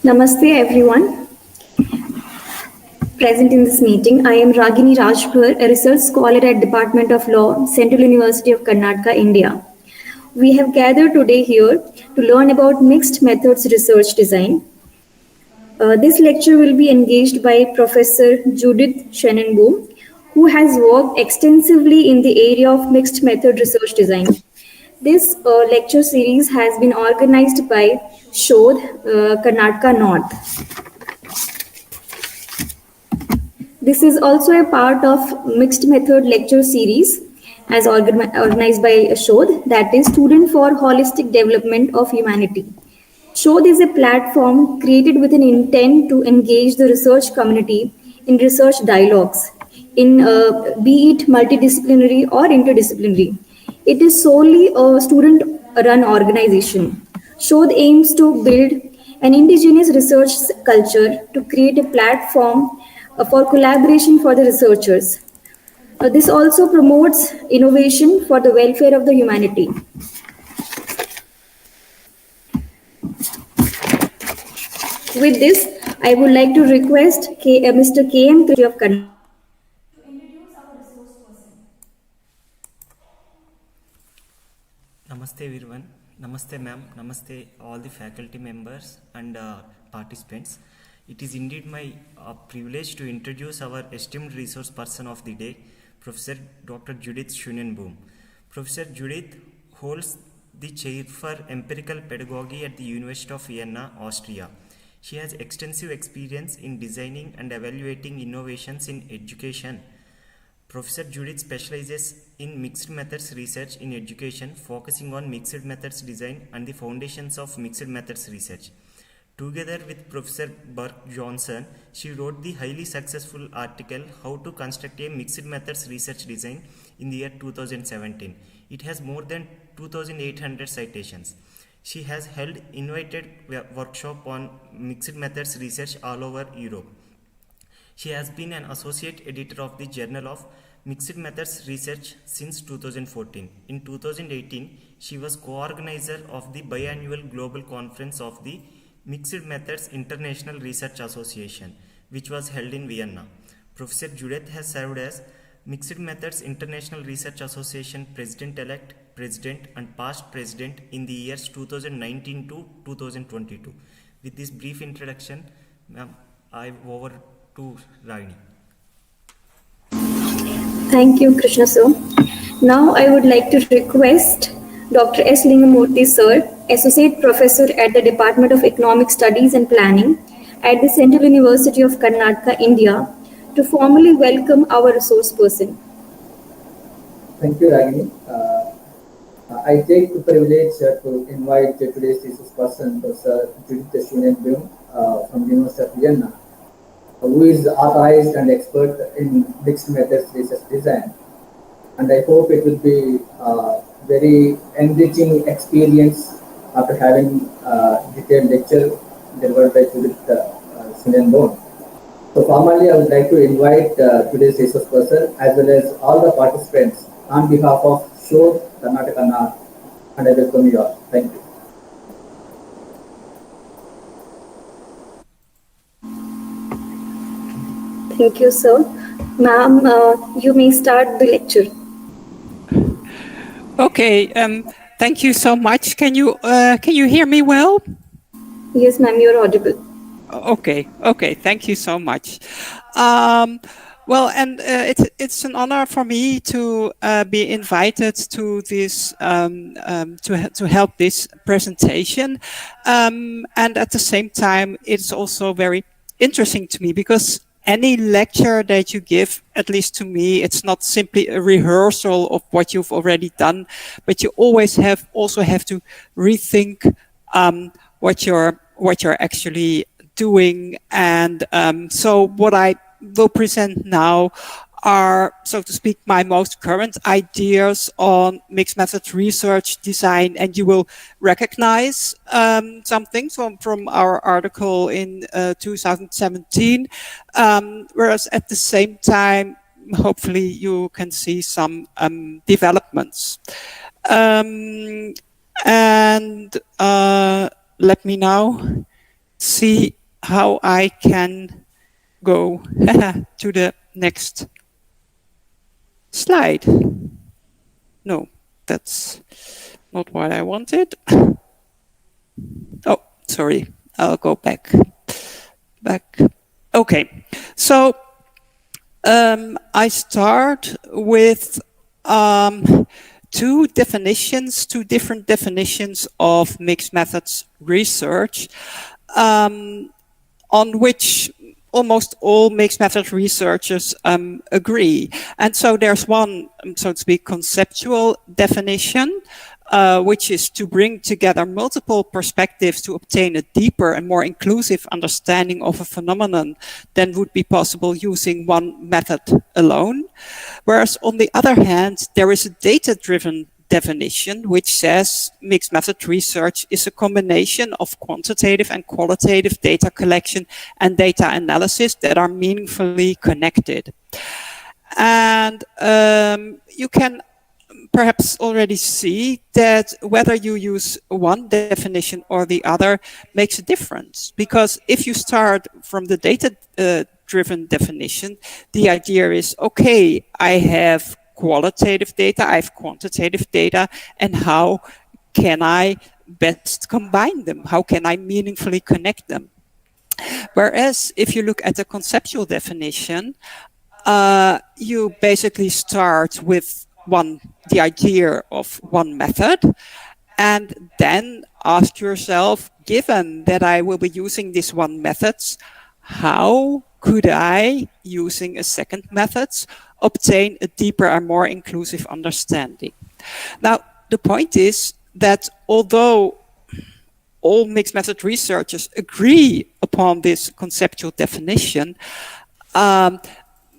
Namaste everyone. Present in this meeting, I am Ragini Rajbhar, a research scholar at Department of Law, Central University of Karnataka, India. We have gathered today here to learn about mixed methods research design. This lecture will be engaged by Professor Judith Schoonenboom, who has worked extensively in the area of mixed method research design. This lecture series has been organized by Shodh, Karnataka North. This is also a part of mixed method lecture series as organized by Shodh, that is Student for Holistic Development of Humanity. Shodh is a platform created with an intent to engage the research community in research dialogues, in be it multidisciplinary or interdisciplinary. It is solely a student-run organization. Shodh aims to build an indigenous research culture to create a platform for collaboration for the researchers. This also promotes innovation for the welfare of the humanity. With this, I would like to request Mr. K.M. of Karnataka to introduce our resource person. Namaste everyone. Namaste ma'am. Namaste all the faculty members and participants. It is indeed my privilege to introduce our esteemed resource person of the day, Professor Dr. Judith Schoonenboom. Professor Judith holds the chair for Empirical Pedagogy at the University of Vienna, Austria. She has extensive experience in designing and evaluating innovations in education. Professor Judith specializes in mixed methods research in education, focusing on mixed methods design and the foundations of mixed methods research. Together with Professor Burke Johnson, she wrote the highly successful article How to Construct a Mixed Methods Research Design in the year 2017. It has more than 2,800 citations. She has held invited workshop on mixed methods research all over Europe. She has been an associate editor of the Journal of Mixed Methods Research since 2014. In 2018, she was co-organizer of the biannual global conference of the Mixed Methods International Research Association, which was held in Vienna. Professor Judith has served as Mixed Methods International Research Association President-elect, President and past President in the years 2019 to 2022. With this brief introduction, ma'am, I over to Ragini. Thank you, Krishna sir. Now I would like to request Dr. S. Lingamurthy sir, Associate Professor at the Department of Economic Studies and Planning at the Central University of Karnataka, India, to formally welcome our resource person. Thank you, Ragini. I take the privilege to invite today's resource person, Professor Judith Schoonenboom from the University of Vienna, who is authorized and expert in mixed methods research design. And I hope it will be very enriching experience after having detailed lecture delivered by Judith Schoonenboom. So formally, I would like to invite today's resource person as well as all the participants on behalf of Shodh, Karnataka North, and I welcome you all. Thank you. Thank you, sir. Ma'am, you may start the lecture. Okay, thank you so much. Can you hear me well? Yes, ma'am, you're audible. Okay, thank you so much. Well, and it's an honor for me to be invited to this to help this presentation, and at the same time, it's also very interesting to me because any lecture that you give, at least to me, it's not simply a rehearsal of what you've already done, but you always have to rethink what you're actually doing. And so what I will present now are, so to speak, my most current ideas on mixed methods research design, and you will recognize some things from our article in 2017, whereas at the same time, hopefully you can see some developments. And let me now see how I can go to the next slide. No, that's not what I wanted. Oh, sorry, I'll go back. Okay, so I start with two different definitions of mixed methods research, on which almost all mixed method researchers agree. And so there's one, so to speak, conceptual definition, which is to bring together multiple perspectives to obtain a deeper and more inclusive understanding of a phenomenon than would be possible using one method alone. Whereas on the other hand, there is a data-driven definition, which says mixed method research is a combination of quantitative and qualitative data collection and data analysis that are meaningfully connected. And you can perhaps already see that whether you use one definition or the other makes a difference. Because if you start from the data-driven definition, the idea is, okay, I have qualitative data, I have quantitative data, and how can I best combine them? How can I meaningfully connect them? Whereas if you look at the conceptual definition, you basically start with the idea of one method, and then ask yourself, given that I will be using this one method, how could I, using a second method, obtain a deeper and more inclusive understanding? Now, the point is that although all mixed method researchers agree upon this conceptual definition,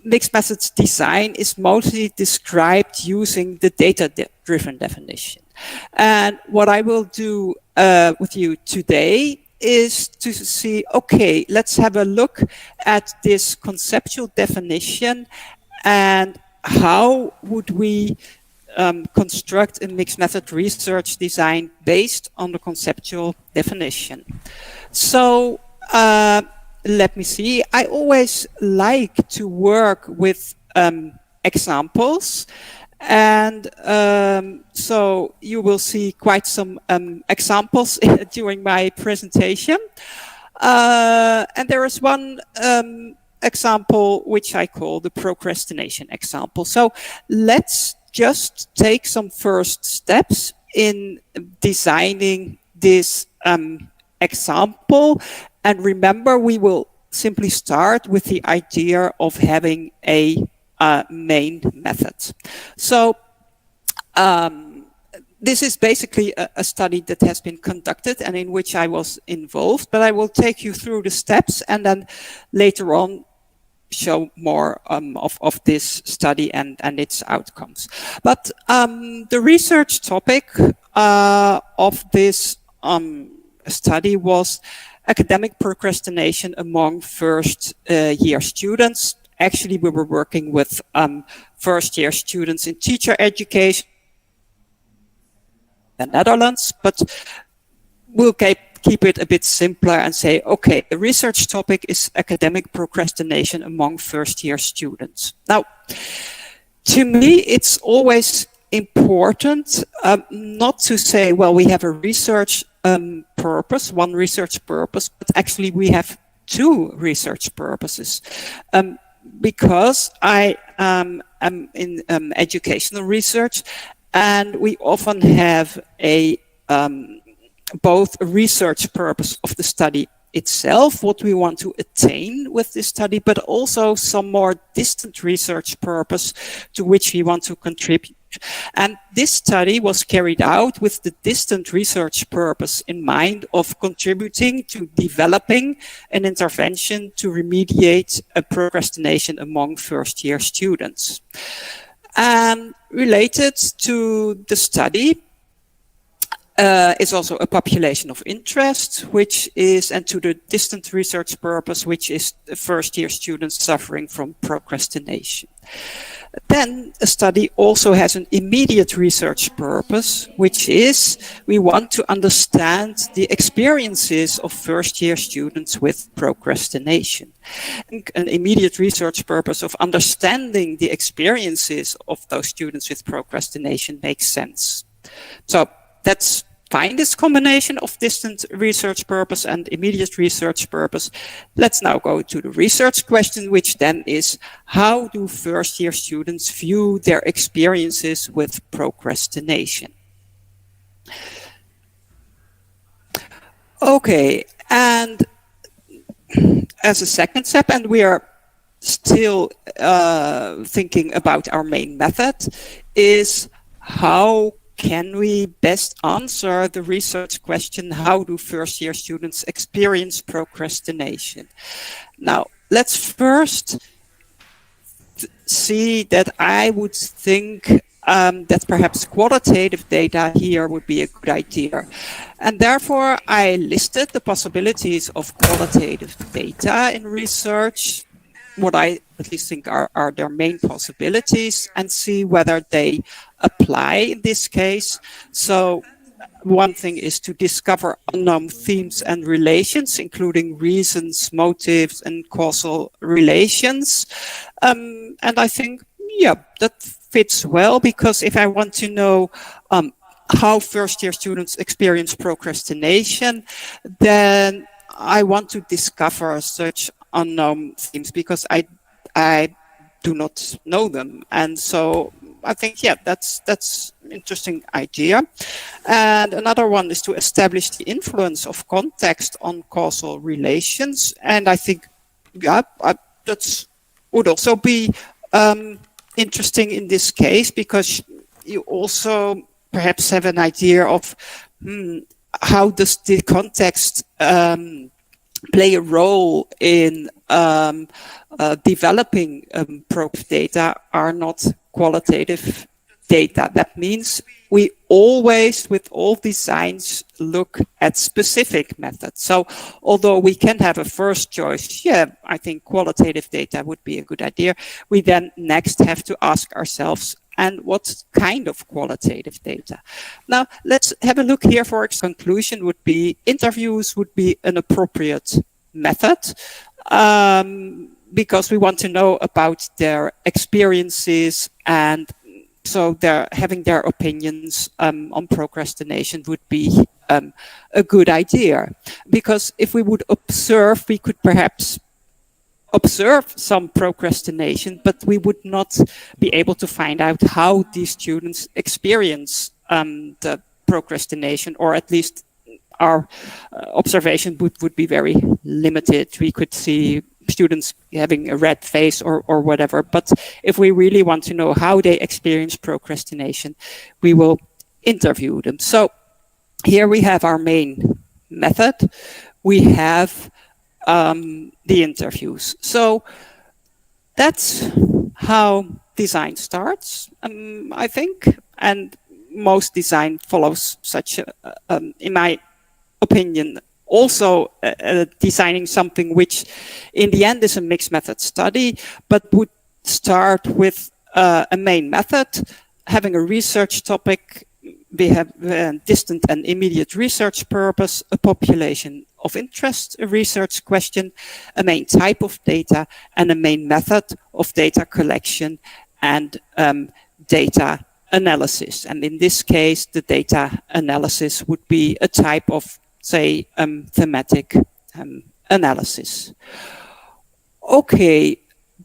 mixed methods design is mostly described using the data-driven definition. And what I will do with you today is to see, okay, let's have a look at this conceptual definition and how would we construct a mixed method research design based on the conceptual definition. So let me see. I always like to work with examples, and so you will see quite some examples during my presentation. And there is one example which I call the procrastination example. So let's just take some first steps in designing this example. And remember, we will simply start with the idea of having a main method. So this is basically a study that has been conducted and in which I was involved, but I will take you through the steps and then later on show more of this study and its outcomes. But the research topic of this study was academic procrastination among first-year students. Actually, we were working with first-year students in teacher education in the Netherlands, but we'll keep it a bit simpler and say, okay, the research topic is academic procrastination among first-year students. Now, to me, it's always important not to say, well, we have a research purpose, one research purpose, but actually we have two research purposes. Because I am in educational research, and we often have both a research purpose of the study itself, what we want to attain with this study, but also some more distant research purpose to which we want to contribute. And this study was carried out with the distant research purpose in mind of contributing to developing an intervention to remediate a procrastination among first-year students. And related to the study is also a population of interest, which is, and to the distant research purpose, which is first-year students suffering from procrastination. Then a study also has an immediate research purpose, which is we want to understand the experiences of first-year students with procrastination. An immediate research purpose of understanding the experiences of those students with procrastination makes sense. So that's fine, this combination of distant research purpose and immediate research purpose. Let's now go to the research question, which then is, how do first-year students view their experiences with procrastination? Okay, and as a second step, and we are still thinking about our main method, is how can we best answer the research question, how do first-year students experience procrastination? Now, let's first see that I would think that perhaps qualitative data here would be a good idea. And therefore, I listed the possibilities of qualitative data in research, what I at least think are their main possibilities, and see whether they apply in this case. So one thing is to discover unknown themes and relations, including reasons, motives, and causal relations. And I think, yeah, that fits well, because if I want to know how first-year students experience procrastination, then I want to discover such unknown themes, because I do not know them. And so I think, yeah, that's an interesting idea. And another one is to establish the influence of context on causal relations. And I think, yeah, that would also be interesting in this case, because you also perhaps have an idea of how does the context play a role in developing Prof data are not qualitative data. That means we always, with all designs, look at specific methods. So although we can have a first choice, yeah, I think qualitative data would be a good idea, we then next have to ask ourselves, and what kind of qualitative data? Now, let's have a look here. For conclusion would be interviews would be an appropriate method, because we want to know about their experiences, and so having their opinions on procrastination would be a good idea. Because if we would observe, we could perhaps observe some procrastination, but we would not be able to find out how these students experience the procrastination, or at least our observation would be very limited. We could see students having a red face or whatever, but if we really want to know how they experience procrastination, we will interview them. So here we have our main method. We have the interviews. So that's how design starts, I think, and most design follows such in my opinion, also designing something which in the end is a mixed method study, but would start with a main method, having a research topic. We have a distant and immediate research purpose, a population of interest, a research question, a main type of data, and a main method of data collection and data analysis. And in this case, the data analysis would be a type of, say, thematic analysis. Okay,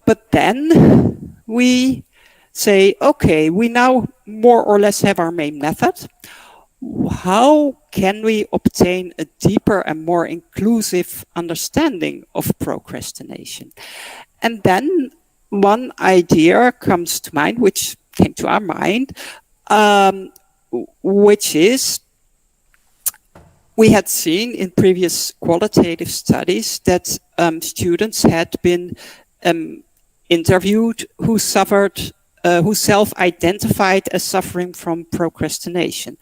but then we say, okay, we now more or less have our main method. How can we obtain a deeper and more inclusive understanding of procrastination? And then one idea comes to mind, which came to our mind, which is, we had seen in previous qualitative studies that students had been interviewed who suffered, who self-identified as suffering from procrastination.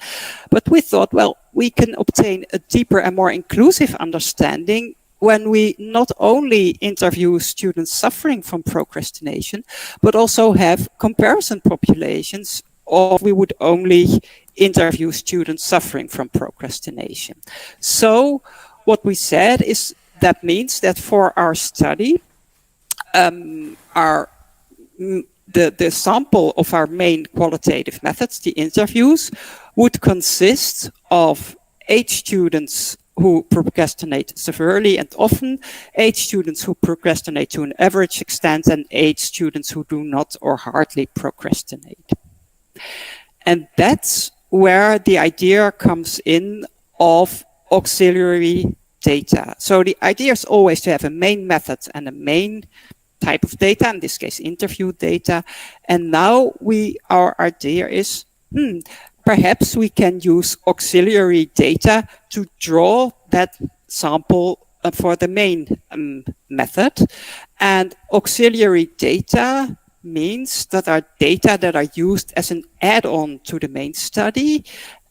But we thought, well, we can obtain a deeper and more inclusive understanding when we not only interview students suffering from procrastination, but also have comparison populations, or we would only interview students suffering from procrastination. So what we said is that means that for our study, the sample of our main qualitative methods, the interviews, would consist of 8 students who procrastinate severely and often, 8 students who procrastinate to an average extent, and 8 students who do not or hardly procrastinate. And that's where the idea comes in of auxiliary data. So the idea is always to have a main method and a main type of data, in this case interview data. And now our idea is, perhaps we can use auxiliary data to draw that sample for the main method. And auxiliary data means that are data that are used as an add-on to the main study.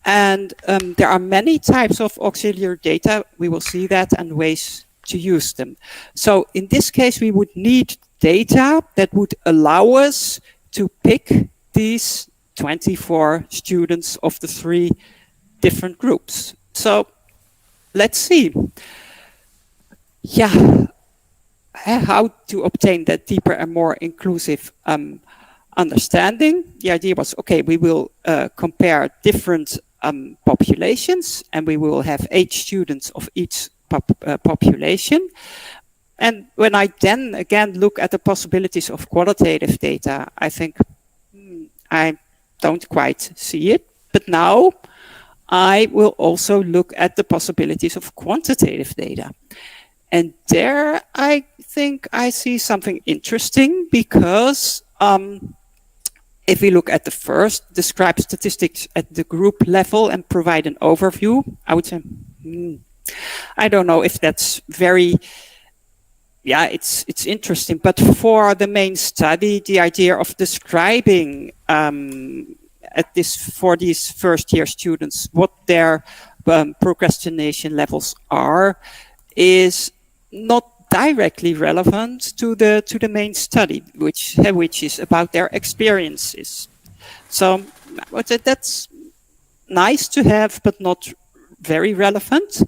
And there are many types of auxiliary data. We will see that and ways to use them. So in this case, we would need data that would allow us to pick these 24 students of the 3 different groups. So let's see. Yeah, how to obtain that deeper and more inclusive understanding. The idea was, okay, we will compare different populations, and we will have 8 students of each population. And when I then again look at the possibilities of qualitative data, I think I don't quite see it. But now I will also look at the possibilities of quantitative data. And there I think I see something interesting, because if we look at the first, describe statistics at the group level and provide an overview, I would say, I don't know if that's very, yeah, it's interesting. But for the main study, the idea of describing for these first year students what their procrastination levels are is not directly relevant to the main study, which is about their experiences. So that's nice to have, but not very relevant.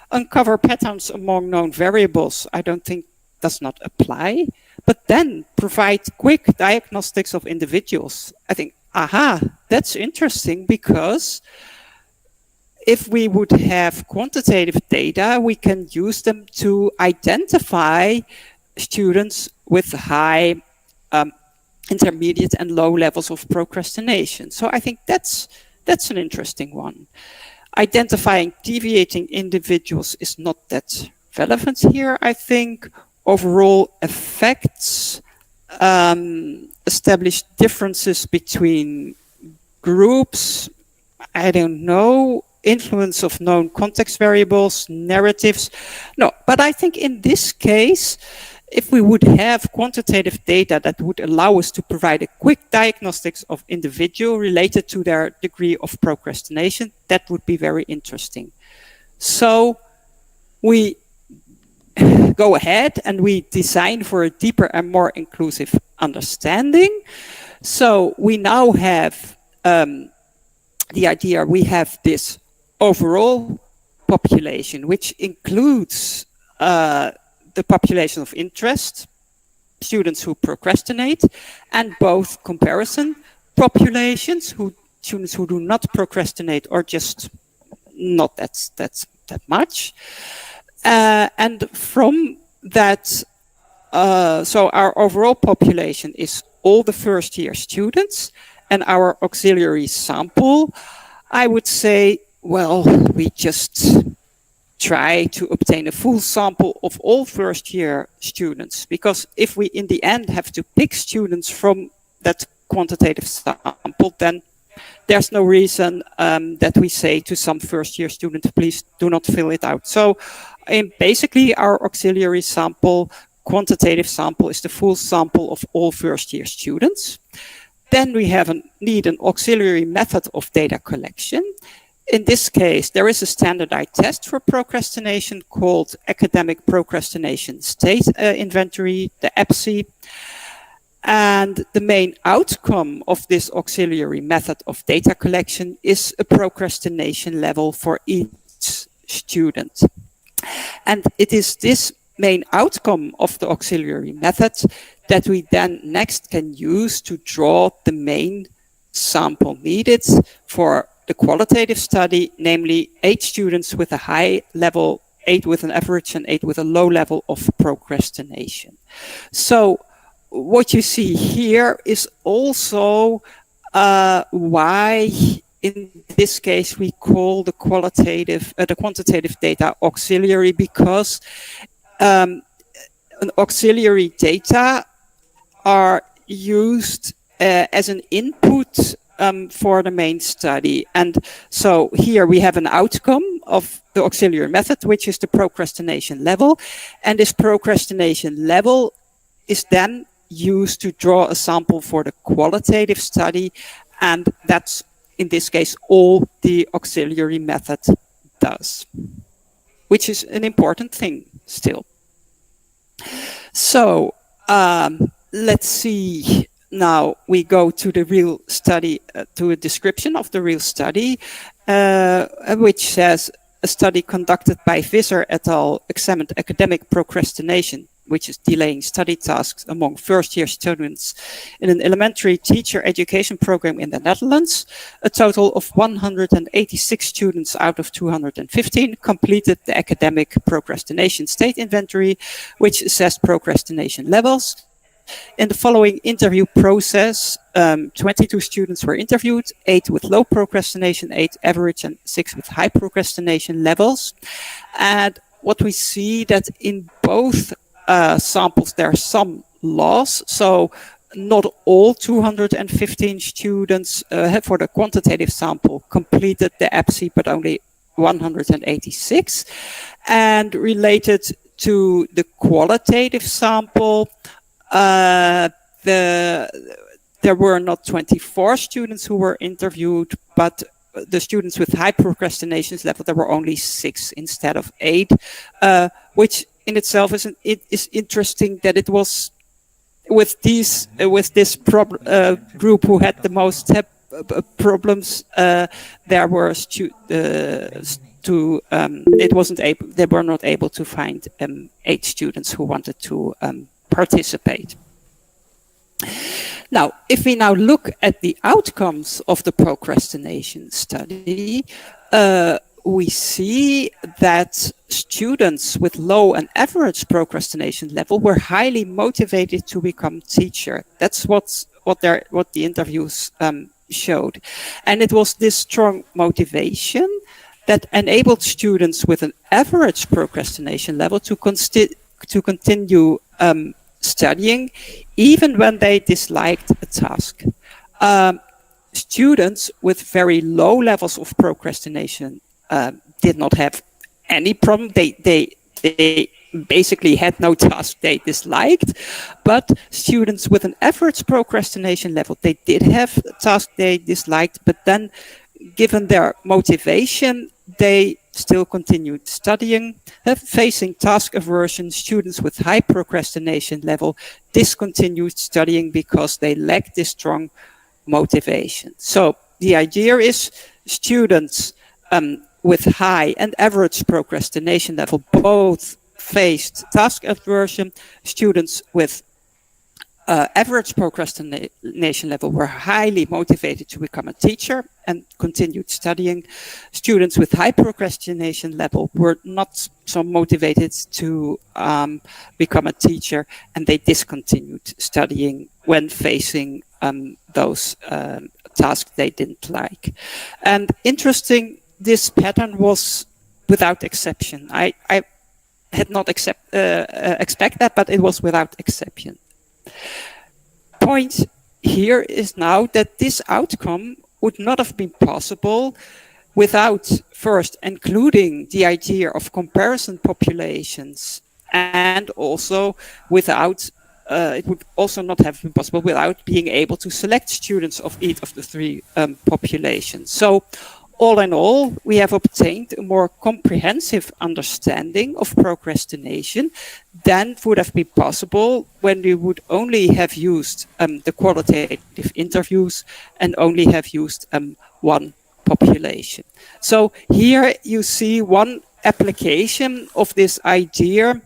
Uncover patterns among known variables, I don't think does not apply. But then provide quick diagnostics of individuals. I think, aha, that's interesting, because if we would have quantitative data, we can use them to identify students with high, intermediate and low levels of procrastination. So I think that's an interesting one. Identifying deviating individuals is not that relevant here, I think. Overall effects, establish differences between groups, I don't know, influence of known context variables, narratives. No, but I think in this case, if we would have quantitative data that would allow us to provide a quick diagnostics of individual related to their degree of procrastination, that would be very interesting. So we go ahead and we design for a deeper and more inclusive understanding. So we now have the idea, we have this overall population, which includes the population of interest, students who procrastinate, and both comparison populations, students who do not procrastinate or just not that much. And from that, so our overall population is all the first year students, and our auxiliary sample, I would say, well, we just try to obtain a full sample of all first year students, because if we in the end have to pick students from that quantitative sample, then there's no reason that we say to some first year student, please do not fill it out. So basically our auxiliary sample, quantitative sample, is the full sample of all first year students. Then we need an auxiliary method of data collection. in this case, there is a standardized test for procrastination called Academic Procrastination State Inventory, the EPSI. And the main outcome of this auxiliary method of data collection is a procrastination level for each student. And it is this main outcome of the auxiliary method that we then next can use to draw the main sample needed for the qualitative study, namely 8 students with a high level, 8 with an average and 8 with a low level of procrastination. So what you see here is also why in this case we call the quantitative data auxiliary, because an auxiliary data are used as an input for the main study. And so here we have an outcome of the auxiliary method, which is the procrastination level. And this procrastination level is then used to draw a sample for the qualitative study. And that's, in this case, all the auxiliary method does, which is an important thing still. So let's see. Now we go to the real study, to a description of the real study, which says a study conducted by Visser et al. Examined academic procrastination, which is delaying study tasks among first-year students in an elementary teacher education program in the Netherlands. A total of 186 students out of 215 completed the academic procrastination state inventory, which assessed procrastination levels. In the following interview process, 22 students were interviewed, 8 with low procrastination, 8 average, and 6 with high procrastination levels. And what we see that in both samples, there are some loss. So not all 215 students for the quantitative sample completed the EPSI, but only 186. And related to the qualitative sample, there were not 24 students who were interviewed, but the students with high procrastination level, there were only 6 instead of 8, which in itself is interesting that it was with this group who had the most problems. There were they were not able to find 8 students who wanted to participate. Now, if we now look at the outcomes of the procrastination study, we see that students with low and average procrastination level were highly motivated to become teacher. That's what the interviews showed. And it was this strong motivation that enabled students with an average procrastination level to continue studying, even when they disliked a task. Students with very low levels of procrastination did not have any problem. They basically had no task they disliked, but students with an average procrastination level, they did have a task they disliked, but then given their motivation, they still continued studying. Facing task aversion, students with high procrastination level discontinued studying because they lacked this strong motivation. So the idea is students with high and average procrastination level both faced task aversion. Students with average procrastination level were highly motivated to become a teacher and continued studying. Students with high procrastination level were not so motivated to become a teacher, and they discontinued studying when facing those tasks they didn't like. And interesting, this pattern was without exception. I had not expect that, but it was without exception. Point here is now that this outcome would not have been possible without first including the idea of comparison populations, and also without it would also not have been possible without being able to select students of each of the 3 populations. So all in all, we have obtained a more comprehensive understanding of procrastination than would have been possible when we would only have used the qualitative interviews and only have used one population. So here you see one application of this idea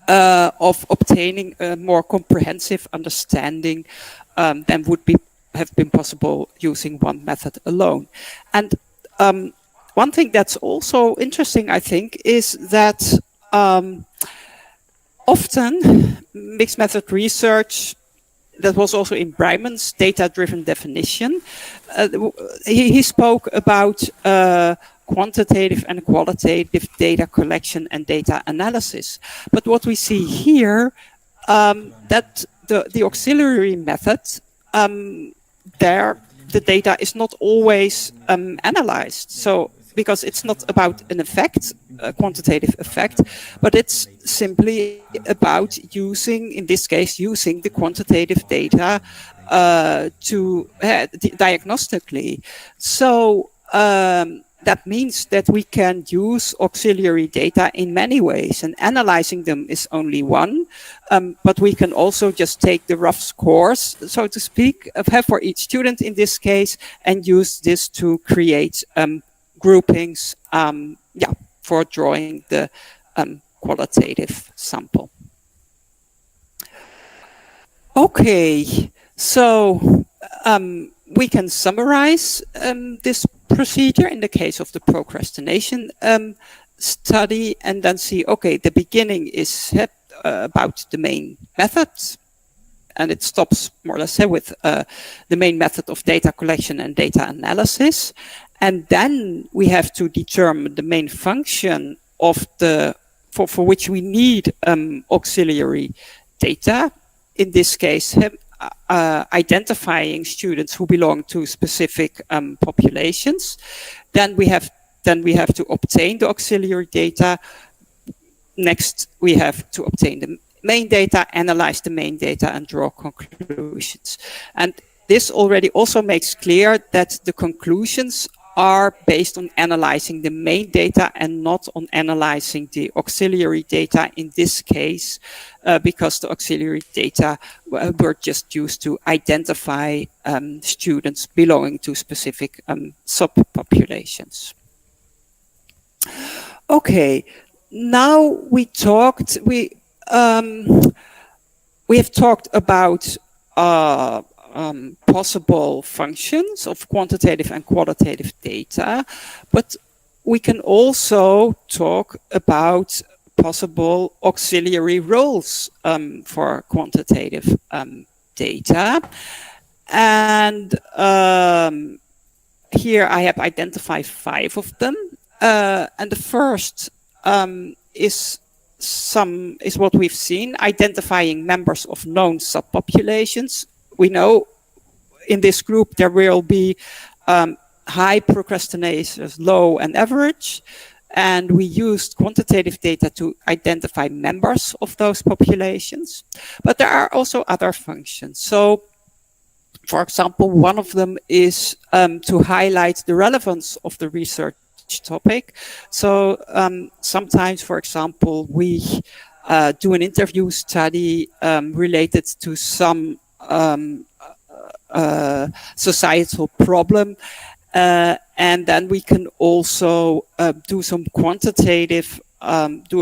of obtaining a more comprehensive understanding than would have been possible using one method alone. And one thing that's also interesting, I think, is that often mixed method research, that was also in Bryman's data-driven definition, he spoke about quantitative and qualitative data collection and data analysis. But what we see here, that the auxiliary method, there the data is not always analyzed. So because it's not about an effect, a quantitative effect, but it's simply about using, in this case, using the quantitative data to diagnostically. So that means that we can use auxiliary data in many ways, and analyzing them is only one, but we can also just take the rough scores, so to speak, for each student in this case, and use this to create groupings for drawing the qualitative sample. Okay, so we can summarize this procedure in the case of the procrastination study, and then see, okay, the beginning is about the main method, and it stops more or less with the main method of data collection and data analysis. And then we have to determine the main function of for which we need auxiliary data. In this case, identifying students who belong to specific populations. Then we have to obtain the auxiliary data. Next, we have to obtain the main data, analyze the main data, and draw conclusions. And this already also makes clear that the conclusions are based on analyzing the main data and not on analyzing the auxiliary data in this case, because the auxiliary data were just used to identify students belonging to specific subpopulations. Okay, now we have talked about possible functions of quantitative and qualitative data, but we can also talk about possible auxiliary roles for quantitative data. And here I have identified 5 of them. And the first is what we've seen, identifying members of known subpopulations. We know in this group there will be high procrastinators, low and average, and we used quantitative data to identify members of those populations. But there are also other functions. So, for example, one of them is to highlight the relevance of the research topic. So sometimes, for example, we do an interview study related to some societal problem, and then we can also do a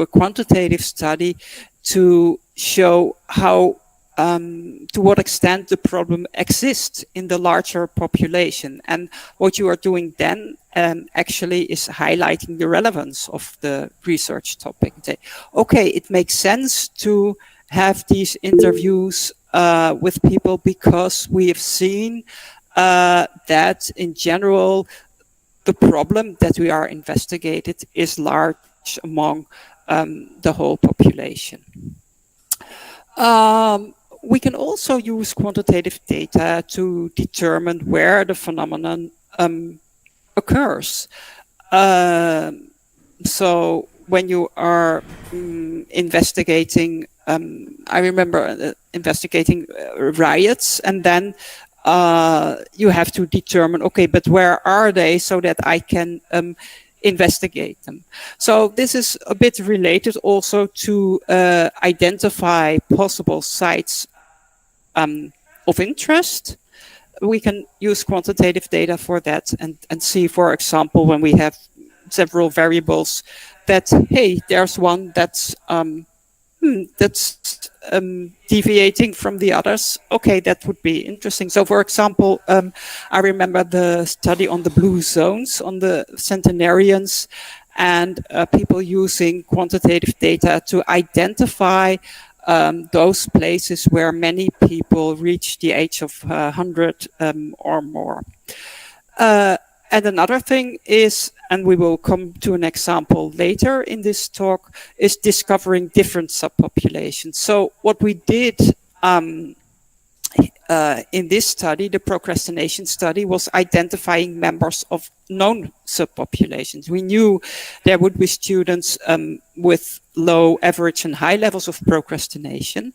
quantitative study to show how to what extent the problem exists in the larger population. And what you are doing then actually is highlighting the relevance of the research topic. Okay, it makes sense to have these interviews with people because we have seen that in general the problem that we are investigating is large among the whole population. We can also use quantitative data to determine where the phenomenon occurs. So when you are investigating, I remember investigating riots, and then you have to determine, okay, but where are they so that I can investigate them. So this is a bit related also to identify possible sites of interest. We can use quantitative data for that and see, for example, when we have several variables that, hey, there's one that's deviating from the others. Okay, that would be interesting. So, for example, I remember the study on the blue zones, on the centenarians, and people using quantitative data to identify those places where many people reach the age of 100 or more. And another thing is, and we will come to an example later in this talk, is discovering different subpopulations. So what we did in this study, the procrastination study, was identifying members of known subpopulations. We knew there would be students with low, average, and high levels of procrastination,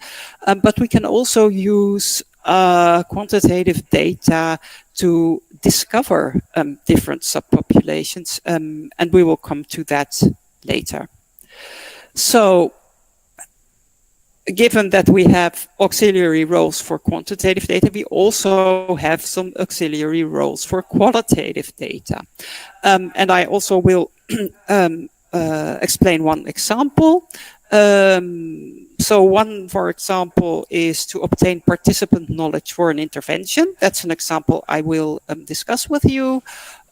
but we can also use quantitative data to discover different subpopulations, and we will come to that later. So, given that we have auxiliary roles for quantitative data, we also have some auxiliary roles for qualitative data. And I also will explain one example. So one, for example, is to obtain participant knowledge for an intervention. That's an example I will discuss with you.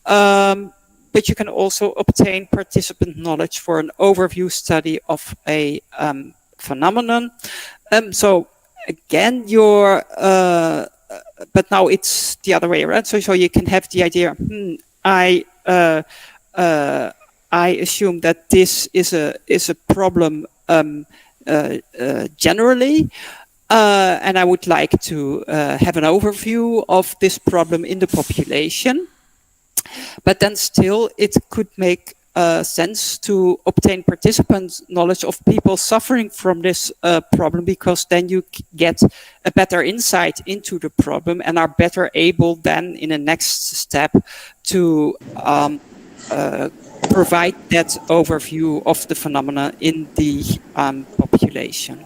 But you can also obtain participant knowledge for an overview study of a phenomenon. So again, but now it's the other way around. So you can have the idea, I assume that this is a problem generally, and I would like to have an overview of this problem in the population. But then still, it could make sense to obtain participant knowledge of people suffering from this problem, because then you get a better insight into the problem and are better able then in the next step to provide that overview of the phenomena in the population.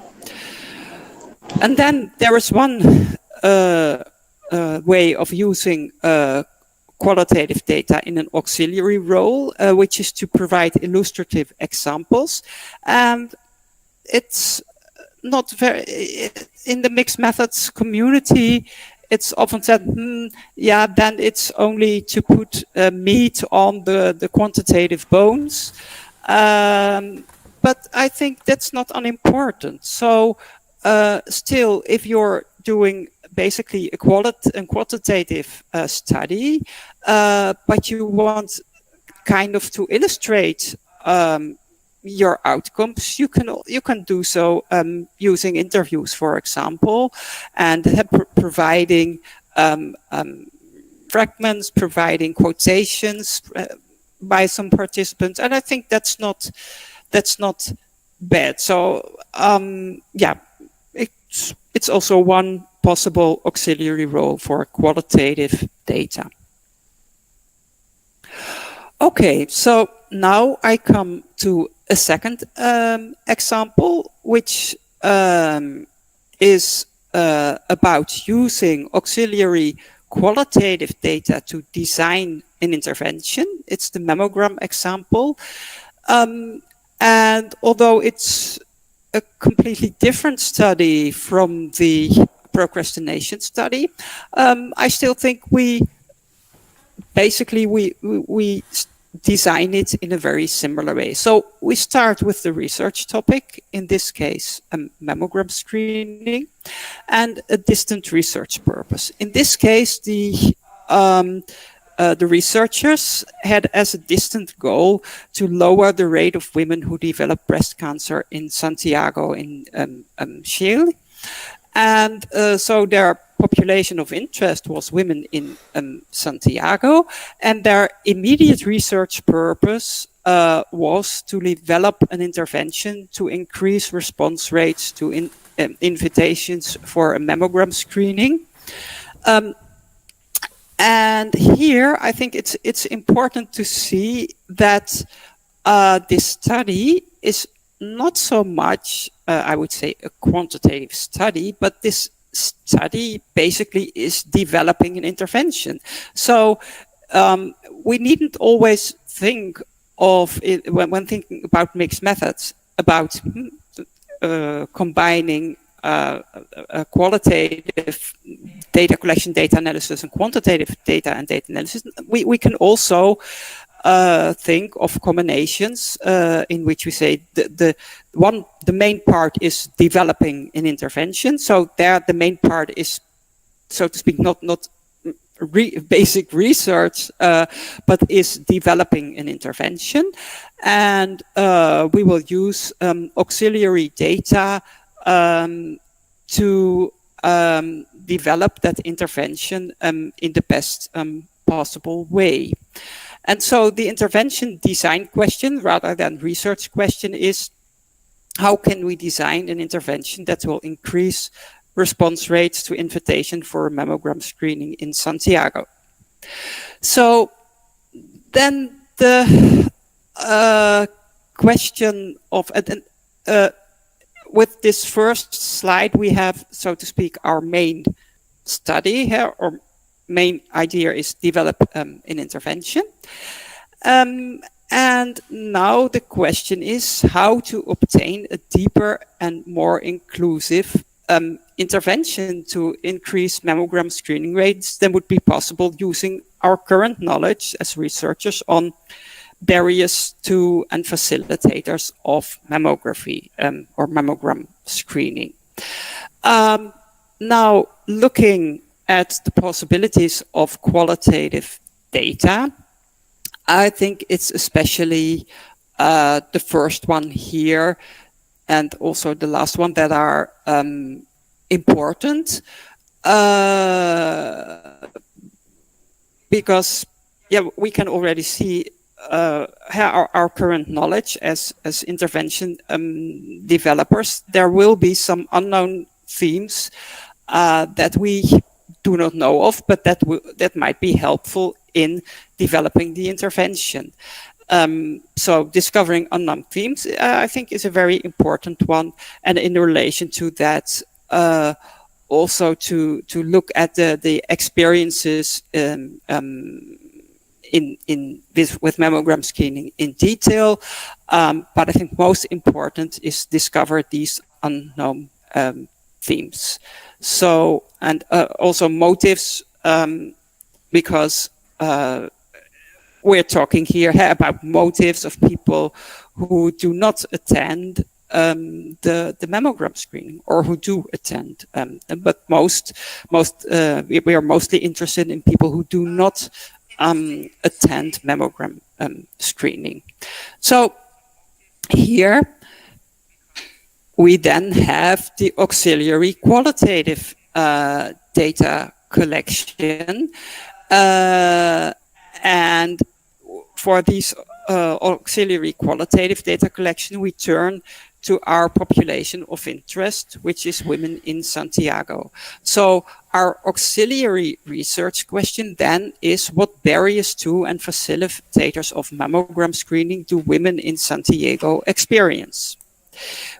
And then there is one way of using qualitative data in an auxiliary role, which is to provide illustrative examples. And it's not very, in the mixed methods community, it's often said, yeah, then it's only to put meat on the quantitative bones. But I think that's not unimportant. So still, if you're doing basically a quantitative study, but you want kind of to illustrate your outcomes, you can do so using interviews, for example, and providing fragments, providing quotations by some participants, and I think that's not bad. So yeah, it's also one possible auxiliary role for qualitative data. Okay, so now I come to a second example, which is about using auxiliary qualitative data to design an intervention. It's the mammogram example. And although it's a completely different study from the procrastination study, I still think we design it in a very similar way. So we start with the research topic, in this case, mammogram screening, and a distant research purpose. In this case, the researchers had as a distant goal to lower the rate of women who develop breast cancer in Santiago in Chile. And so their population of interest was women in Santiago, and their immediate research purpose was to develop an intervention to increase response rates to invitations for a mammogram screening. And here, I think it's important to see that this study is not so much, I would say, a quantitative study, but this study basically is developing an intervention. So we needn't always think of it when thinking about mixed methods, about combining qualitative data collection, data analysis, and quantitative data and data analysis. We can also think of combinations in which we say the main part is developing an intervention. So there, the main part is, so to speak, not basic research, but is developing an intervention, and we will use auxiliary data to develop that intervention in the best possible way. And so the intervention design question, rather than research question, is how can we design an intervention that will increase response rates to invitation for mammogram screening in Santiago? So then the question of, with this first slide, we have, so to speak, our main study here, or main idea is develop an intervention. And now the question is how to obtain a deeper and more inclusive intervention to increase mammogram screening rates than would be possible using our current knowledge as researchers on barriers to and facilitators of mammography or mammogram screening. Now, looking at the possibilities of qualitative data, I think it's especially the first one here and also the last one that are important because we can already see our current knowledge as intervention developers. There will be some unknown themes that we do not know of, but that might be helpful in developing the intervention. So discovering unknown themes, I think, is a very important one, and in relation to that, also to look at the experiences with mammogram screening in detail. But I think most important is discover these unknown themes. So, and also motives, because we're talking here about motives of people who do not attend the mammogram screening, or who do attend. But we are mostly interested in people who do not attend mammogram screening. So here we then have the auxiliary qualitative data collection. And for these auxiliary qualitative data collection, we turn to our population of interest, which is women in Santiago. So our auxiliary research question then is, what barriers to and facilitators of mammogram screening do women in Santiago experience?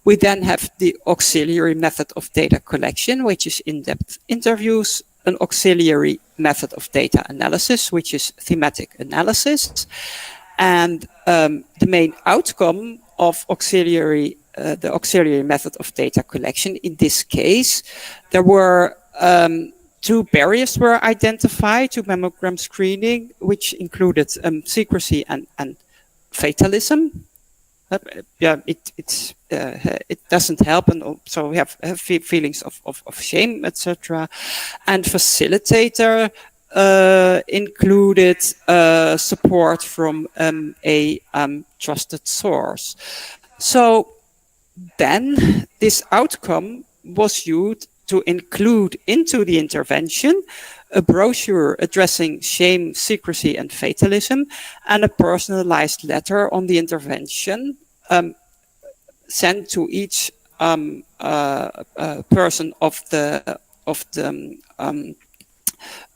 We then have the auxiliary method of data collection, which is in-depth interviews, an auxiliary method of data analysis, which is thematic analysis. And the main outcome of the auxiliary method of data collection, in this case, there were two barriers were identified to mammogram screening, which included secrecy and fatalism. It doesn't help, and so we have feelings of shame, etc. And facilitator included support from a trusted source. So then this outcome was used to include into the intervention a brochure addressing shame, secrecy, and fatalism, and a personalized letter on the intervention sent to each person of the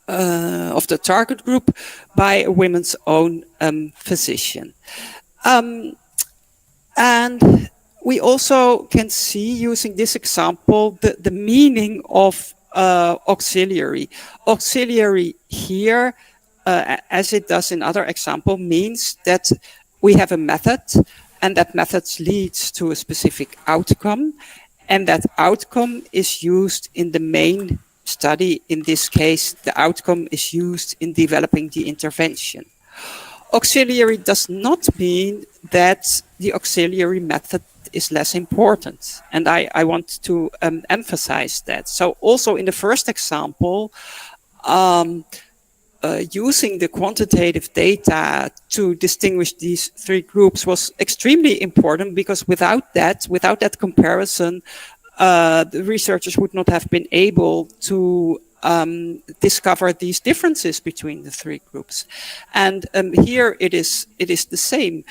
of the target group by a women's own physician. And we also can see, using this example, the meaning of auxiliary. Auxiliary here, as it does in other example, means that we have a method, and that method leads to a specific outcome, and that outcome is used in the main study. In this case, the outcome is used in developing the intervention. Auxiliary does not mean that the auxiliary method is less important. And I want to emphasize that. So also in the first example, using the quantitative data to distinguish these three groups was extremely important, because without that comparison, the researchers would not have been able to discover these differences between the three groups. And here it is the same.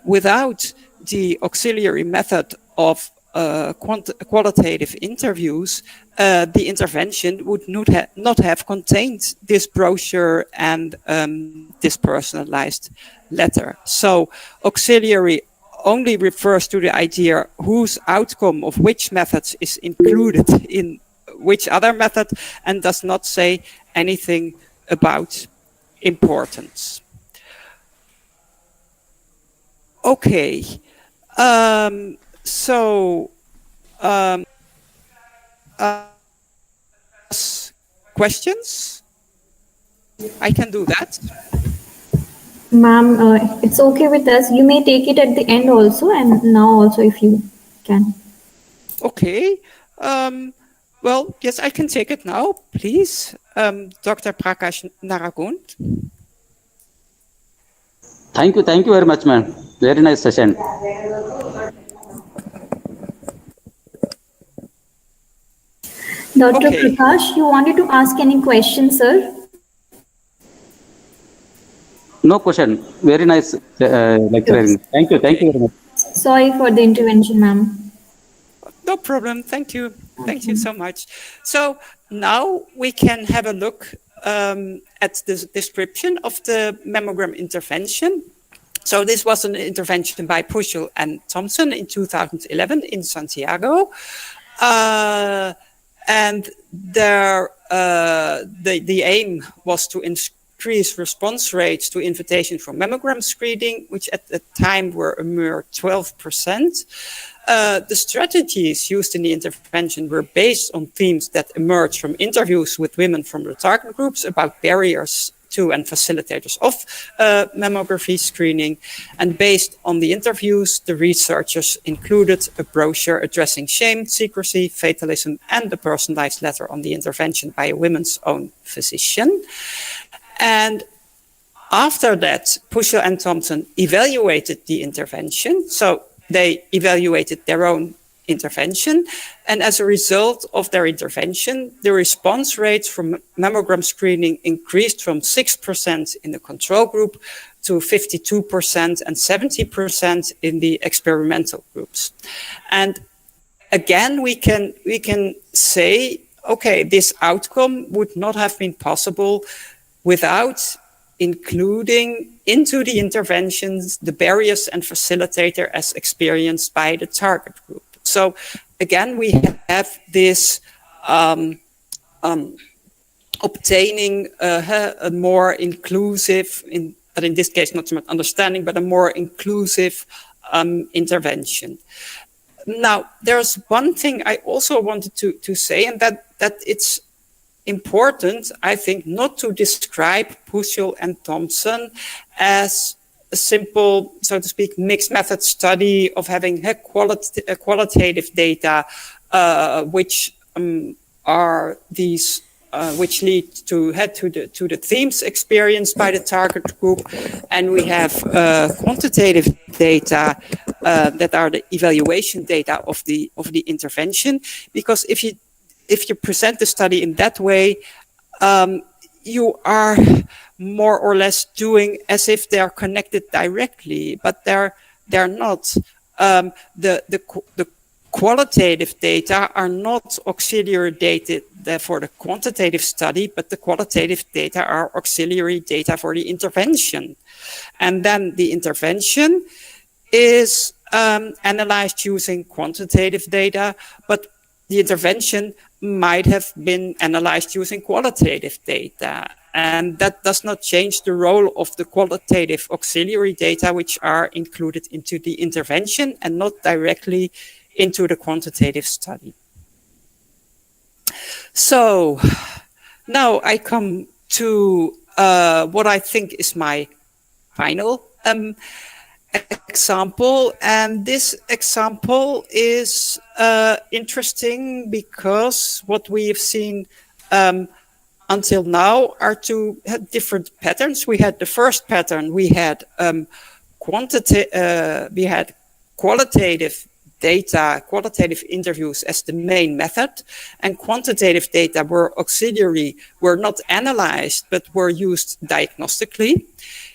Without the auxiliary method of qualitative interviews, the intervention would not have contained this brochure and this personalized letter. So auxiliary only refers to the idea whose outcome of which methods is included in which other method, and does not say anything about importance. Okay, questions? I can do that. Ma'am, it's okay with us. You may take it at the end also, and now also if you can. Okay. Well, yes, I can take it now, please. Dr. Prakash Naragund. Thank you very much, ma'am. Very nice session. Dr. Prakash, you wanted to ask any questions, sir? No question. Very nice lecturing. Thank you very much. Sorry for the intervention, ma'am. No problem. Thank you. Thank you so much. So now we can have a look at the description of the mammogram intervention. So this was an intervention by Puschel and Thompson in 2011 in Santiago. And the aim was to increase response rates to invitation for mammogram screening, which at the time were a mere 12%. The strategies used in the intervention were based on themes that emerged from interviews with women from the target groups about barriers to and facilitators of mammography screening. And based on the interviews, the researchers included a brochure addressing shame, secrecy, fatalism, and a personalized letter on the intervention by a women's own physician. And after that, Puschel and Thompson evaluated the intervention. So they evaluated their own intervention. And as a result of their intervention, the response rates from mammogram screening increased from 6% in the control group to 52% and 70% in the experimental groups. And again, we can say, okay, this outcome would not have been possible without including into the interventions the barriers and facilitator as experienced by the target group. So again, we have this obtaining a more inclusive, but in this case not so much understanding, but a more inclusive intervention. Now, there's one thing I also wanted to say, and that it's important, I think, not to describe Puschel and Thompson as a simple, so to speak, mixed method study of having qualitative data, which are these, which lead to the themes experienced by the target group, and we have quantitative data that are the evaluation data of the intervention. Because if you present the study in that way, you are more or less doing as if they are connected directly, but they're not. The qualitative data are not auxiliary data for the quantitative study, but the qualitative data are auxiliary data for the intervention. And then the intervention is analyzed using quantitative data, but the intervention might have been analyzed using qualitative data. And that does not change the role of the qualitative auxiliary data, which are included into the intervention and not directly into the quantitative study. So now I come to what I think is my final example. And this example is interesting because what we have seen until now are two different patterns. We had the first pattern, we had qualitative data, qualitative interviews as the main method, and quantitative data were auxiliary, were not analyzed, but were used diagnostically.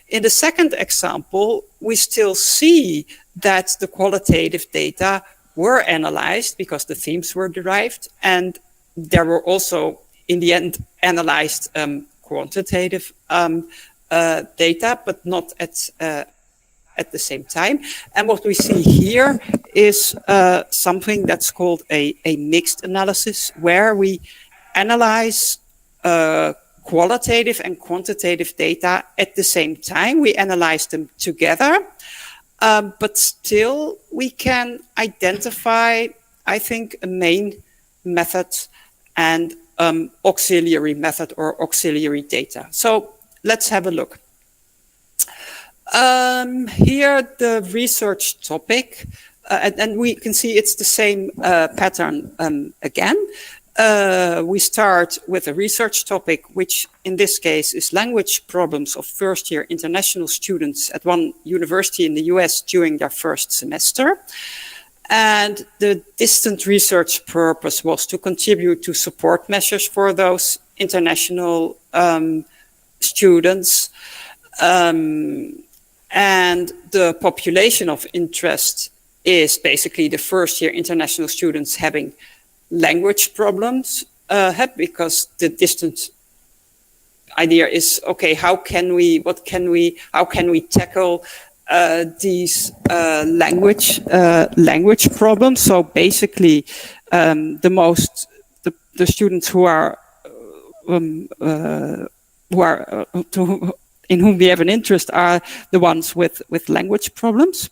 In the second example, we still see that the qualitative data were analyzed because the themes were derived, and there were also, in the end, analyzed quantitative data, but not at the same time. And what we see here is something that's called a mixed analysis, where we analyze qualitative and quantitative data at the same time. We analyze them together, but still we can identify, I think, a main method and auxiliary method or auxiliary data. So let's have a look. Here the research topic, and we can see it's the same pattern again. We start with a research topic, which in this case is language problems of first-year international students at one university in the US during their first semester. And the distant research purpose was to contribute to support measures for those international students. And the population of interest is basically the first-year international students having language problems, because the distant idea is, okay, how can we tackle these language problems? So basically, the students who are in whom we have an interest are the ones with language problems.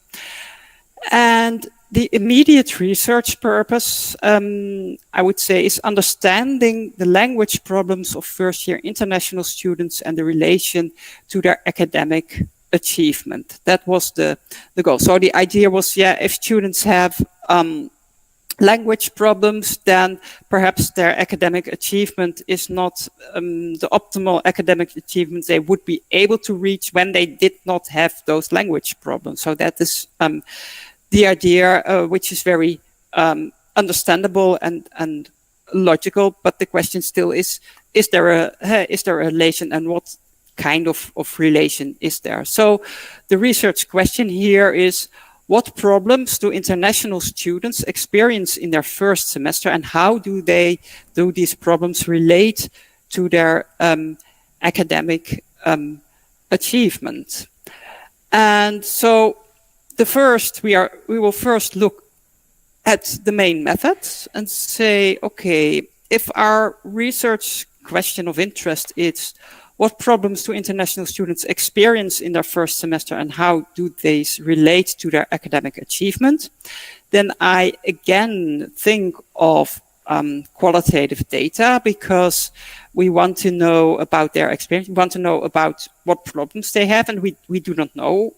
And the immediate research purpose, I would say, is understanding the language problems of first-year international students and the relation to their academic achievement. That was the goal. So the idea was, if students have language problems, then perhaps their academic achievement is not the optimal academic achievement they would be able to reach when they did not have those language problems. So that is the idea, which is very understandable and logical. But the question still is there a relation, and what kind of relation is there? So the research question here is, what problems do international students experience in their first semester, and how do these problems relate to their academic achievement? And so we will first look at the main methods and say, okay, if our research question of interest is what problems do international students experience in their first semester and how do these relate to their academic achievement, then I again think of qualitative data, because we want to know about their experience. We want to know about what problems they have, and we do not know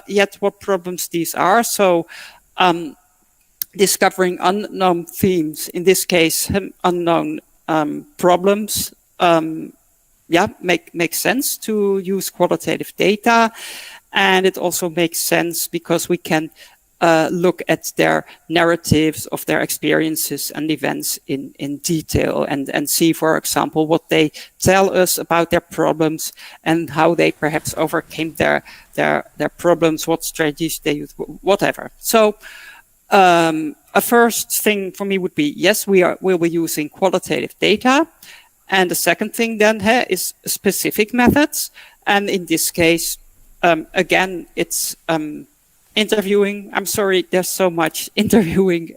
yet what problems these are. So discovering unknown themes, in this case, unknown problems, makes sense to use qualitative data. And it also makes sense because we can look at their narratives of their experiences and events in detail and see, for example, what they tell us about their problems and how they perhaps overcame their problems, what strategies they used, whatever. So, a first thing for me would be, yes, we'll be using qualitative data. And the second thing then is specific methods. And in this case, again, it's interviewing. I'm sorry, there's so much interviewing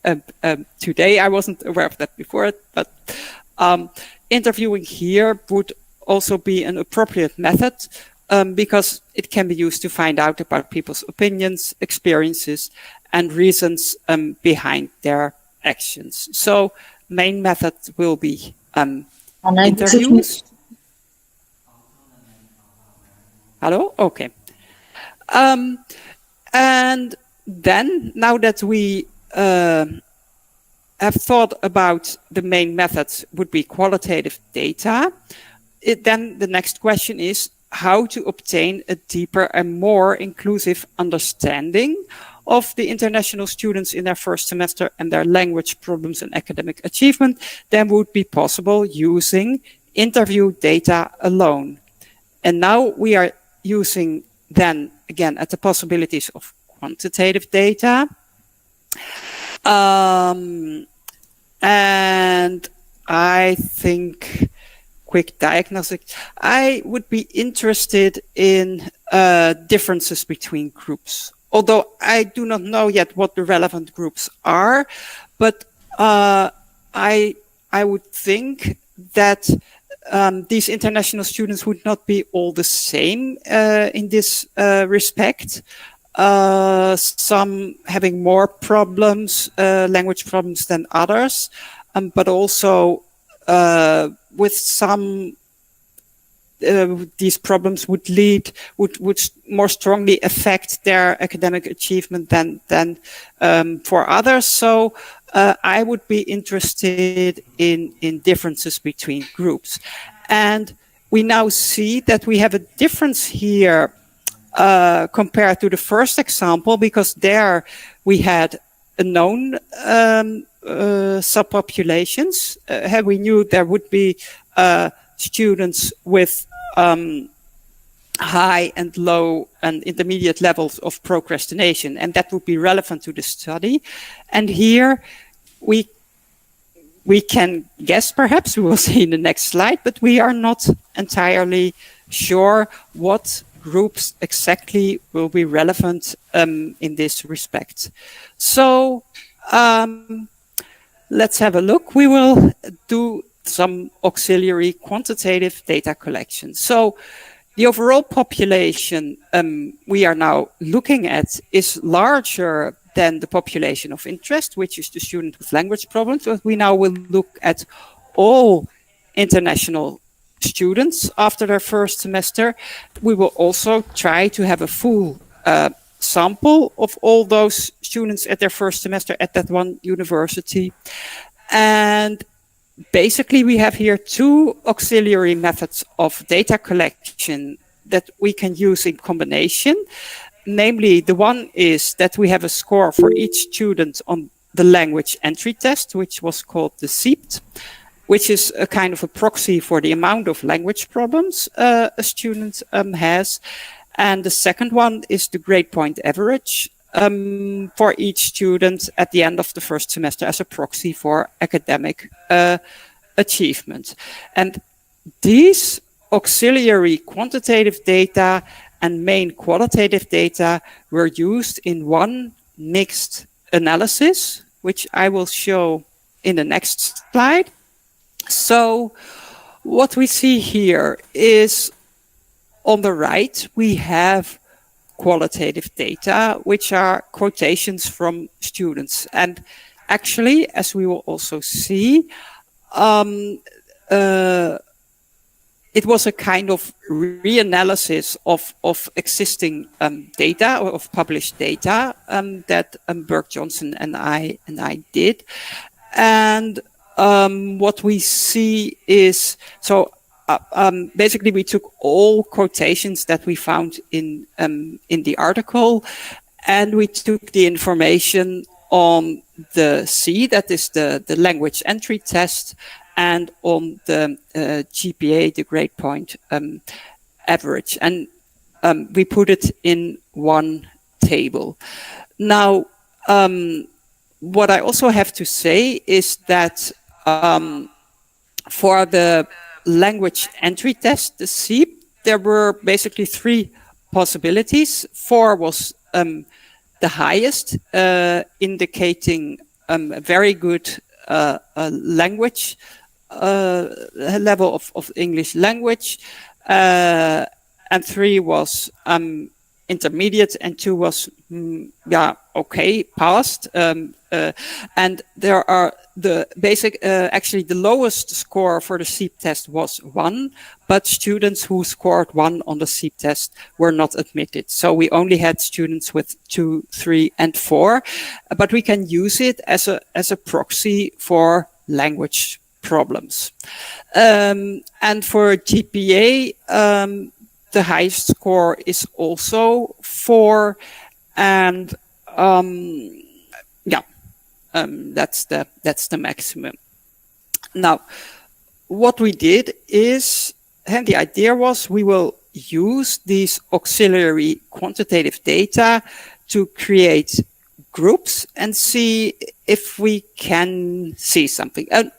today. I wasn't aware of that before, but interviewing here would also be an appropriate method because it can be used to find out about people's opinions, experiences, and reasons behind their actions. So main method will be interviews. Hello? Okay. And then, now that we have thought about the main methods would be qualitative data, then the next question is how to obtain a deeper and more inclusive understanding of the international students in their first semester and their language problems and academic achievement than would be possible using interview data alone. And now we are using then again at the possibilities of quantitative data. And I think quick diagnostic, I would be interested in differences between groups. Although I do not know yet what the relevant groups are, but I would think that these international students would not be all the same in this respect. Some having more problems, language problems than others, but also with some these problems would more strongly affect their academic achievement than for others. So I would be interested in differences between groups. And we now see that we have a difference here compared to the first example, because there we had a known subpopulations. We knew there would be students with high and low and intermediate levels of procrastination, and that would be relevant to the study. And here we can guess, perhaps we will see in the next slide, but we are not entirely sure what groups exactly will be relevant in this respect. So let's have a look. We will do some auxiliary quantitative data collection. So the overall population we are now looking at is larger than the population of interest, which is the student with language problems. But we now will look at all international students after their first semester. We will also try to have a full sample of all those students at their first semester at that one university. And basically, we have here two auxiliary methods of data collection that we can use in combination. Namely, the one is that we have a score for each student on the language entry test, which was called the SEEPT, which is a kind of a proxy for the amount of language problems a student has. And the second one is the grade point average for each student at the end of the first semester as a proxy for academic achievement. And these auxiliary quantitative data and main qualitative data were used in one mixed analysis, which I will show in the next slide. So what we see here is on the right, we have qualitative data, which are quotations from students. And actually, as we will also see, it was a kind of reanalysis of existing data or of published data that Burke Johnson and I did. And what we see is, so basically we took all quotations that we found in the article, and we took the information on the C, that is the language entry test, and on the GPA, the grade point average. And we put it in one table. Now, what I also have to say is that for the language entry test, the SEEP, there were basically 3 possibilities. 4 was the highest, indicating a very good language level of English language, and 3 was intermediate, and 2 was okay, passed. And there are the basic, actually the lowest score for the SEEP test was 1, but students who scored 1 on the SEEP test were not admitted. So we only had students with 2, 3, and 4, but we can use it as a proxy for language problems. And for GPA, the highest score is also 4, and that's the maximum. Now, what we did is, and the idea was, we will use these auxiliary quantitative data to create groups and see if we can see something. And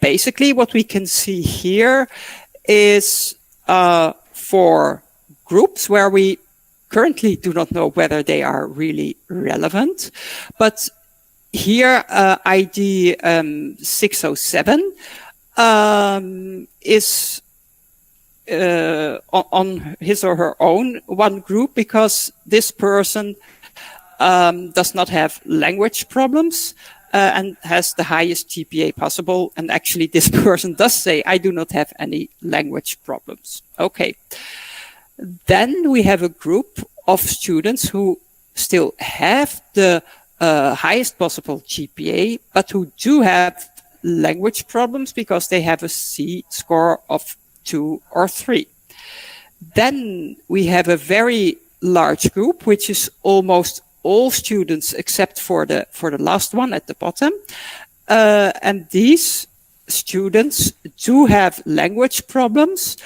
basically, what we can see here is for groups where we currently do not know whether they are really relevant, but here ID 607 is on his or her own one group, because this person does not have language problems and has the highest GPA possible. And actually this person does say, I do not have any language problems. Okay. Then we have a group of students who still have the highest possible GPA, but who do have language problems because they have a C score of 2 or 3. Then we have a very large group, which is almost all students except for the last one at the bottom. And these students do have language problems,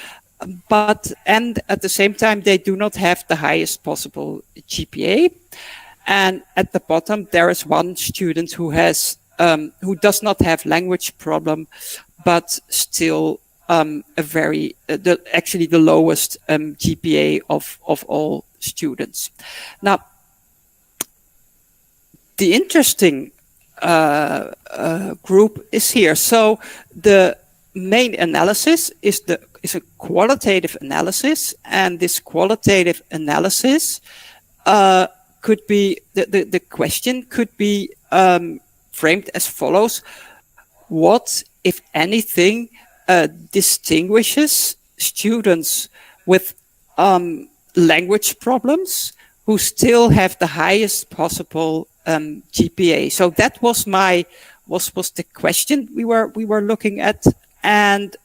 and at the same time, they do not have the highest possible GPA. And at the bottom, there is one student who has, who does not have language problem, but still actually the lowest GPA of all students. Now, the interesting group is here. So the main analysis is a qualitative analysis, and this qualitative analysis could be, the question could be framed as follows: what, if anything, distinguishes students with language problems who still have the highest possible GPA? So that was the question we were looking at, and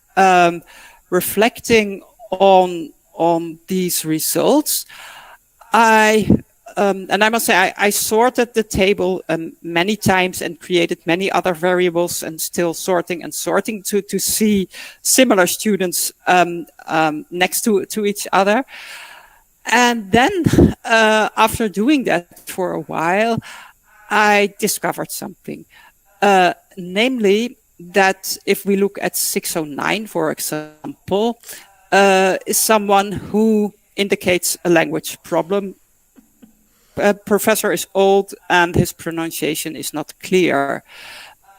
reflecting on these results, and I must say, I sorted the table many times and created many other variables, and still sorting to see similar students next to each other. And then after doing that for a while, I discovered something, namely that if we look at 609, for example, is someone who indicates a language problem. Professor is old and his pronunciation is not clear.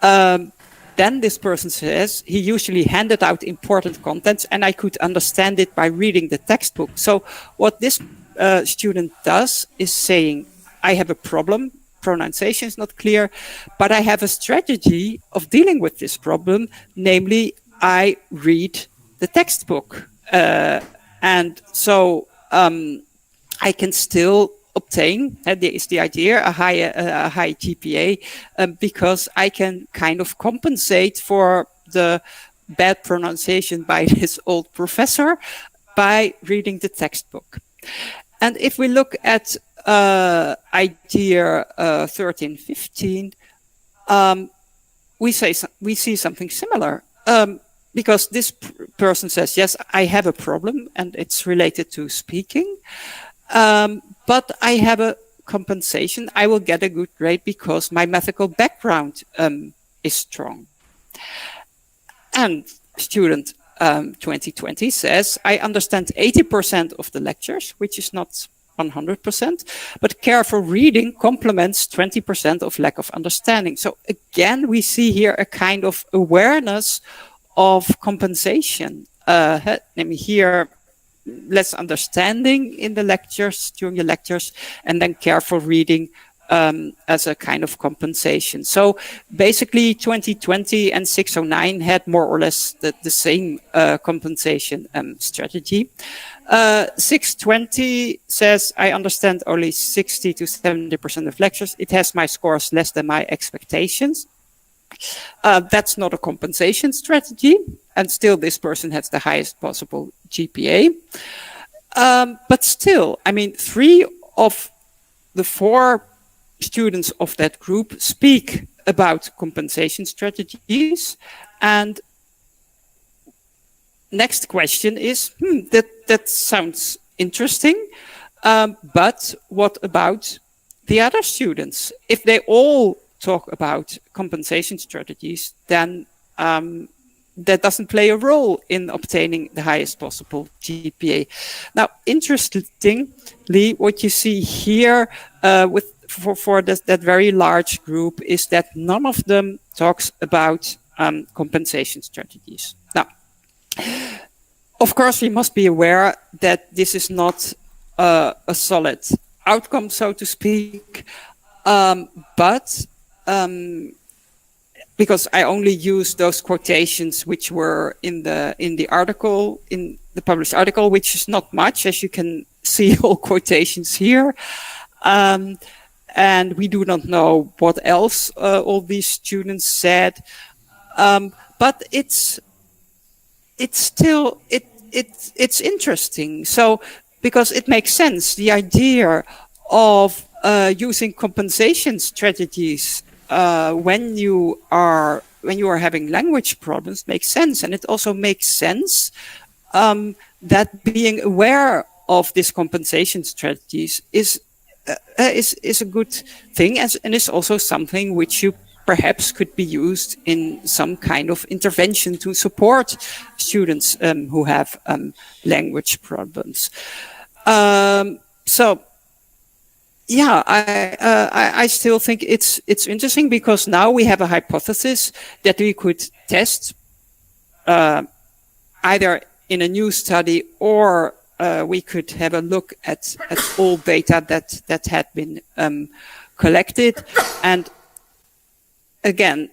Then this person says he usually handed out important contents and I could understand it by reading the textbook. So what this student does is saying, I have a problem, pronunciation is not clear, but I have a strategy of dealing with this problem, namely I read the textbook. And so I can still obtain, is the idea, a high GPA, because I can kind of compensate for the bad pronunciation by this old professor by reading the textbook. And if we look at idea 1315, we see something similar, because this person says, yes, I have a problem and it's related to speaking. But I have a compensation, I will get a good grade because my mathematical background is strong. And student 2020 says, I understand 80% of the lectures, which is not 100%, but careful reading complements 20% of lack of understanding. So again, we see here a kind of awareness of compensation. Here, less understanding in the lectures, during the lectures, and then careful reading as a kind of compensation. So basically 2020 and 609 had more or less the same compensation strategy. 620 says, I understand only 60 to 70% of lectures. It has my scores less than my expectations. That's not a compensation strategy. And still this person has the highest possible GPA. But still, I mean, 3 of the 4 students of that group speak about compensation strategies. And next question is, that sounds interesting, but what about the other students? If they all talk about compensation strategies, then that doesn't play a role in obtaining the highest possible GPA. Now, interestingly, what you see here for that very large group is that none of them talks about compensation strategies. Now, of course, we must be aware that this is not a solid outcome, so to speak, but because I only use those quotations which were in the article, in the published article, which is not much, as you can see all quotations here. And we do not know what else all these students said, but it's still it's interesting. So because it makes sense, the idea of using compensation strategies when you are having language problems makes sense, and it also makes sense that being aware of these compensation strategies is a good thing, and is also something which you perhaps could be used in some kind of intervention to support students who have language problems. So yeah, I still think it's interesting, because now we have a hypothesis that we could test either in a new study, or we could have a look at all data that had been collected. And again,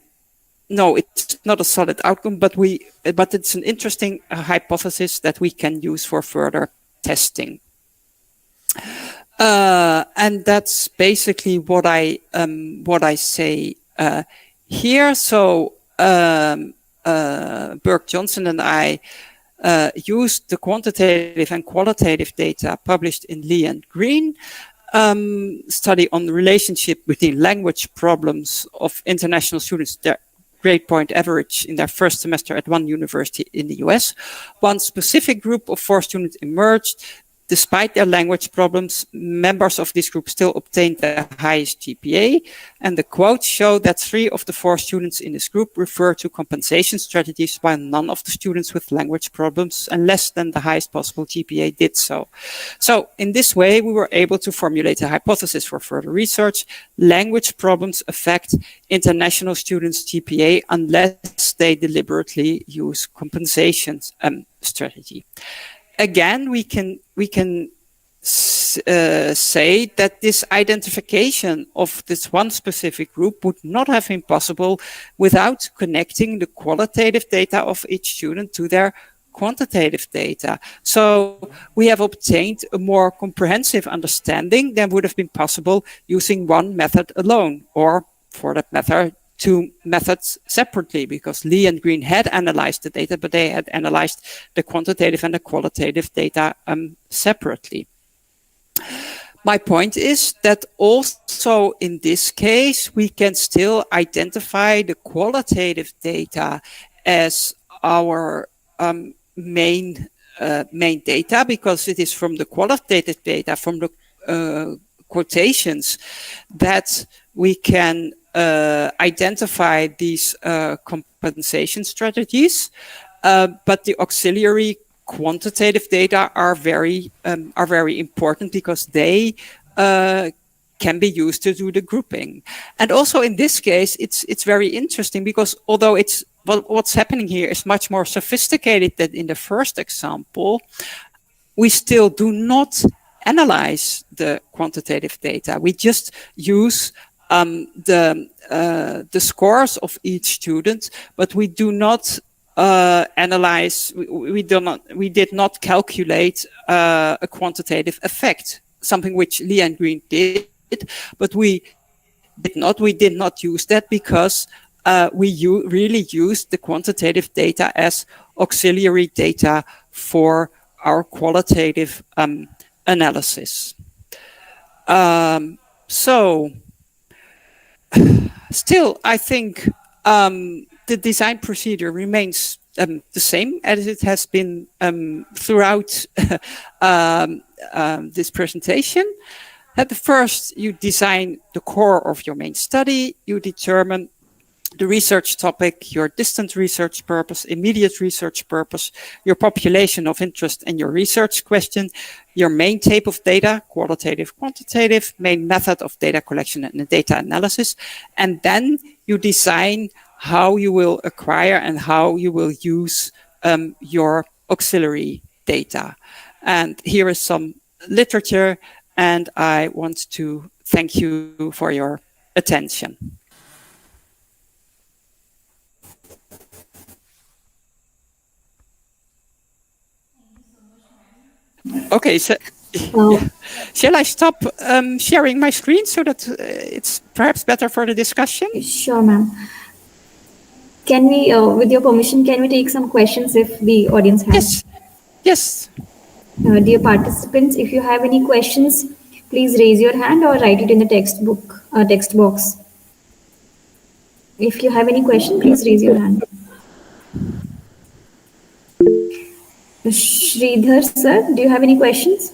no, it's not a solid outcome, but it's an interesting hypothesis that we can use for further testing. And that's basically what I say here. So Burke Johnson and I used the quantitative and qualitative data published in Lee and Green, study on the relationship between language problems of international students, their grade point average in their first semester at one university in the US. One specific group of 4 students emerged. Despite their language problems, members of this group still obtained the highest GPA. And the quotes show that 3 of the 4 students in this group refer to compensation strategies, while none of the students with language problems and less than the highest possible GPA did so. So in this way, we were able to formulate a hypothesis for further research. Language problems affect international students' GPA unless they deliberately use compensation strategy. Again, we can say that this identification of this one specific group would not have been possible without connecting the qualitative data of each student to their quantitative data. So we have obtained a more comprehensive understanding than would have been possible using one method alone, or for that matter, 2 methods separately, because Lee and Green had analyzed the data, but they had analyzed the quantitative and the qualitative data separately. My point is that also in this case, we can still identify the qualitative data as our main data, because it is from the qualitative data, from the quotations that we can identify these compensation strategies, but the auxiliary quantitative data are very important because they can be used to do the grouping. And also in this case, it's very interesting because although what's happening here is much more sophisticated than in the first example, we still do not analyze the quantitative data. We just use the scores of each student, but we do not analyze. We did not calculate a quantitative effect, something which Lee and Green did, but we did not use that because we really used the quantitative data as auxiliary data for our qualitative analysis. So still, I think the design procedure remains the same as it has been throughout this presentation. At the first, you design the core of your main study. You determine the research topic, your distant research purpose, immediate research purpose, your population of interest, and your research question, your main type of data, qualitative, quantitative, main method of data collection and data analysis. And then you design how you will acquire and how you will use your auxiliary data. And here is some literature, and I want to thank you for your attention. Okay, so shall I stop sharing my screen so that it's perhaps better for the discussion? Sure, ma'am. Can we, with your permission, can we take some questions if the audience has? Yes. Dear participants, if you have any questions, please raise your hand or write it in the text box. If you have any question, please raise your hand. Sridhar sir, do you have any questions?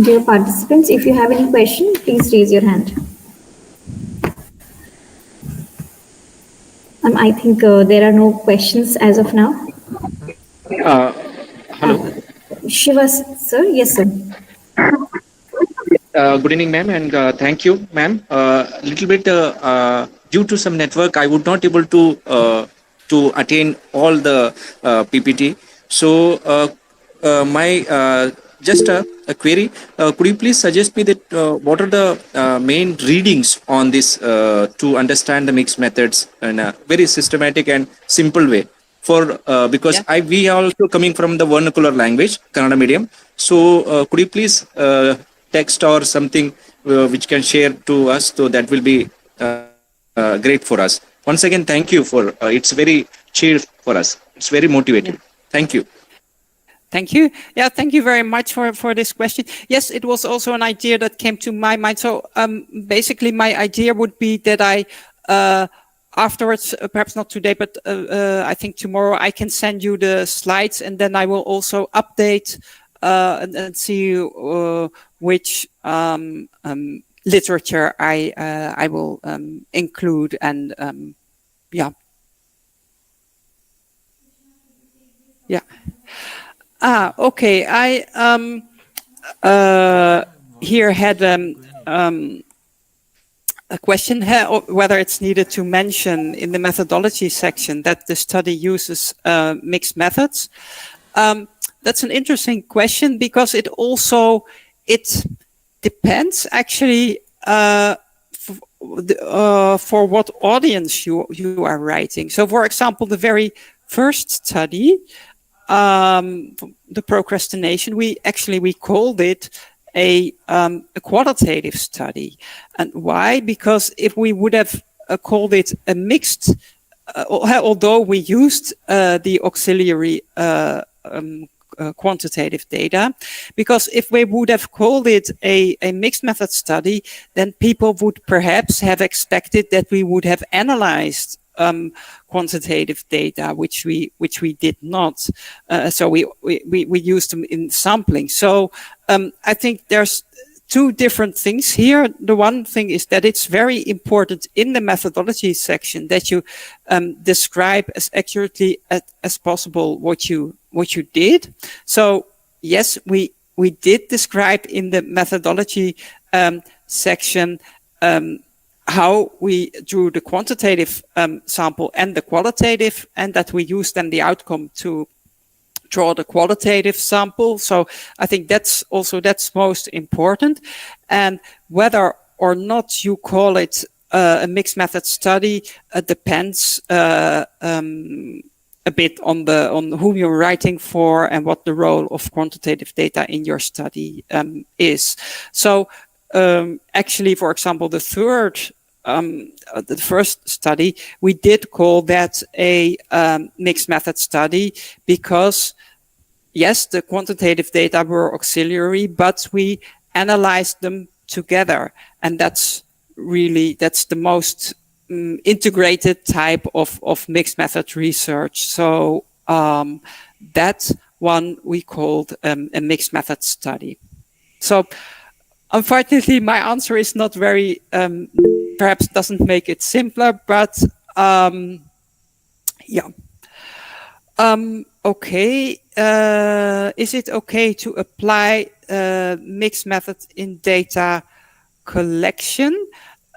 Dear participants, if you have any question, please raise your hand. I think there are no questions as of now. Hello. Shiva sir, yes sir. Good evening, ma'am, and thank you, ma'am. Little bit due to some network, I would not able to attain all the PPT. So my just a query. Could you please suggest me that what are the main readings on this to understand the mixed methods in a very systematic and simple way? For because we are also coming from the vernacular language, Kannada medium. So could you please text or something which can share to us? So that will be great for us. Once again, thank you for it's very cheer for us. It's very motivating. Thank you. Thank you. Yeah, thank you very much for this question. Yes, it was also an idea that came to my mind. So basically, my idea would be that I afterwards, perhaps not today, but I think tomorrow, I can send you the slides, and then I will also update and see which literature I will include, and yeah. Okay. I here had a question whether it's needed to mention in the methodology section that the study uses mixed methods. That's an interesting question because it depends actually for what audience you are writing. So, for example, the very first study, the procrastination, we called it a qualitative study. And why? Because if we would have called it a mixed, although we used the auxiliary quantitative data, because if we would have called it a mixed method study, then people would perhaps have expected that we would have analyzed quantitative data, which we did not. So we used them in sampling. So I think there's two different things here. The one thing is that it's very important in the methodology section that you describe as accurately as possible what you did. So yes, we did describe in the methodology section how we drew the quantitative sample and the qualitative, and that we used then the outcome to draw the qualitative sample. So I think that's most important. And whether or not you call it a mixed method study depends a bit on who you're writing for and what the role of quantitative data in your study is. So actually, for example, the first study, we did call that a mixed method study because, yes, the quantitative data were auxiliary, but we analyzed them together. And that's the most integrated type of mixed method research. So that one we called a mixed method study. So unfortunately, my answer is not very, perhaps doesn't make it simpler, but yeah. Okay. Is it okay to apply mixed method in data collection?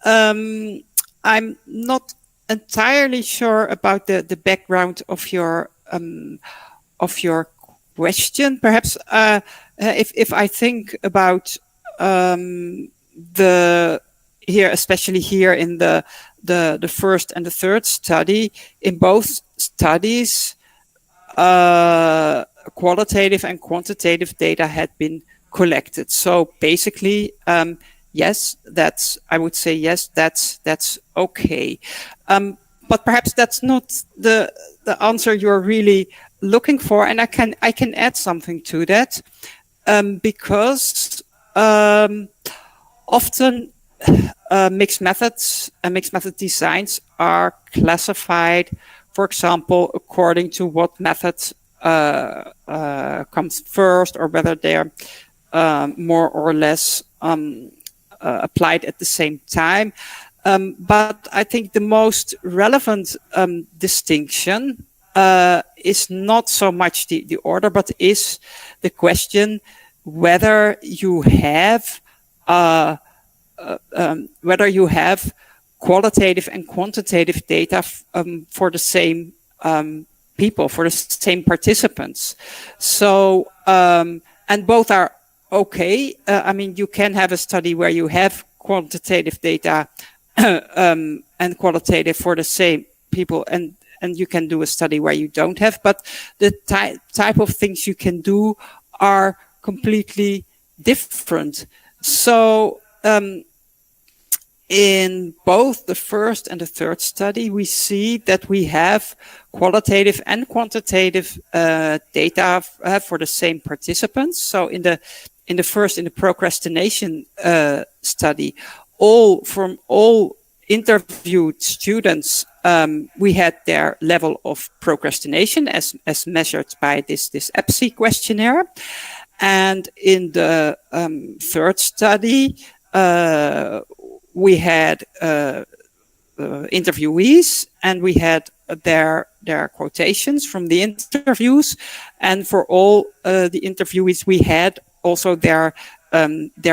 I'm not entirely sure about the background of your question. Perhaps if I think about especially here in the first and the third study, in both studies, qualitative and quantitative data had been collected. So basically, yes, I would say yes, that's okay. But perhaps that's not the answer you're really looking for, and I can add something to that, because often mixed methods and mixed method designs are classified, for example, according to what method comes first, or whether they're more or less applied at the same time. But I think the most relevant distinction is not so much the order, but is the question whether you have qualitative and quantitative data for the same people, for the same participants. So, and both are okay. I mean, you can have a study where you have quantitative data and qualitative for the same people, and you can do a study where you don't have, but the type of things you can do are completely different. So in both the first and the third study, we see that we have qualitative and quantitative data for the same participants. So in the first, in the procrastination study, all interviewed students, we had their level of procrastination as measured by this EPSI questionnaire. And in the third study, we had interviewees, and we had their quotations from the interviews. And for all the interviewees, we had also their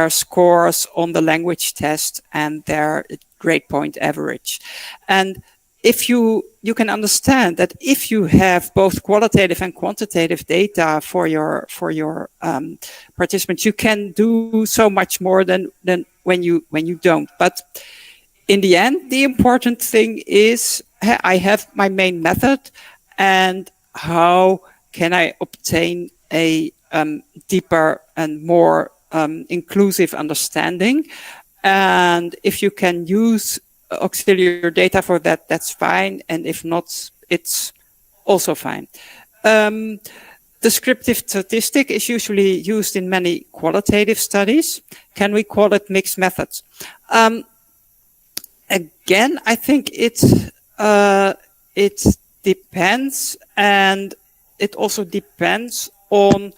scores on the language test and their grade point average. And if you can understand that if you have both qualitative and quantitative data for your participants, you can do so much more than when you don't. But in the end, the important thing is I have my main method, and how can I obtain a deeper and more inclusive understanding? And if you can use auxiliary data for that, that's fine. And if not, it's also fine. descriptive statistic is usually used in many qualitative studies. Can we call it mixed methods? Again, I think it depends, and it also depends on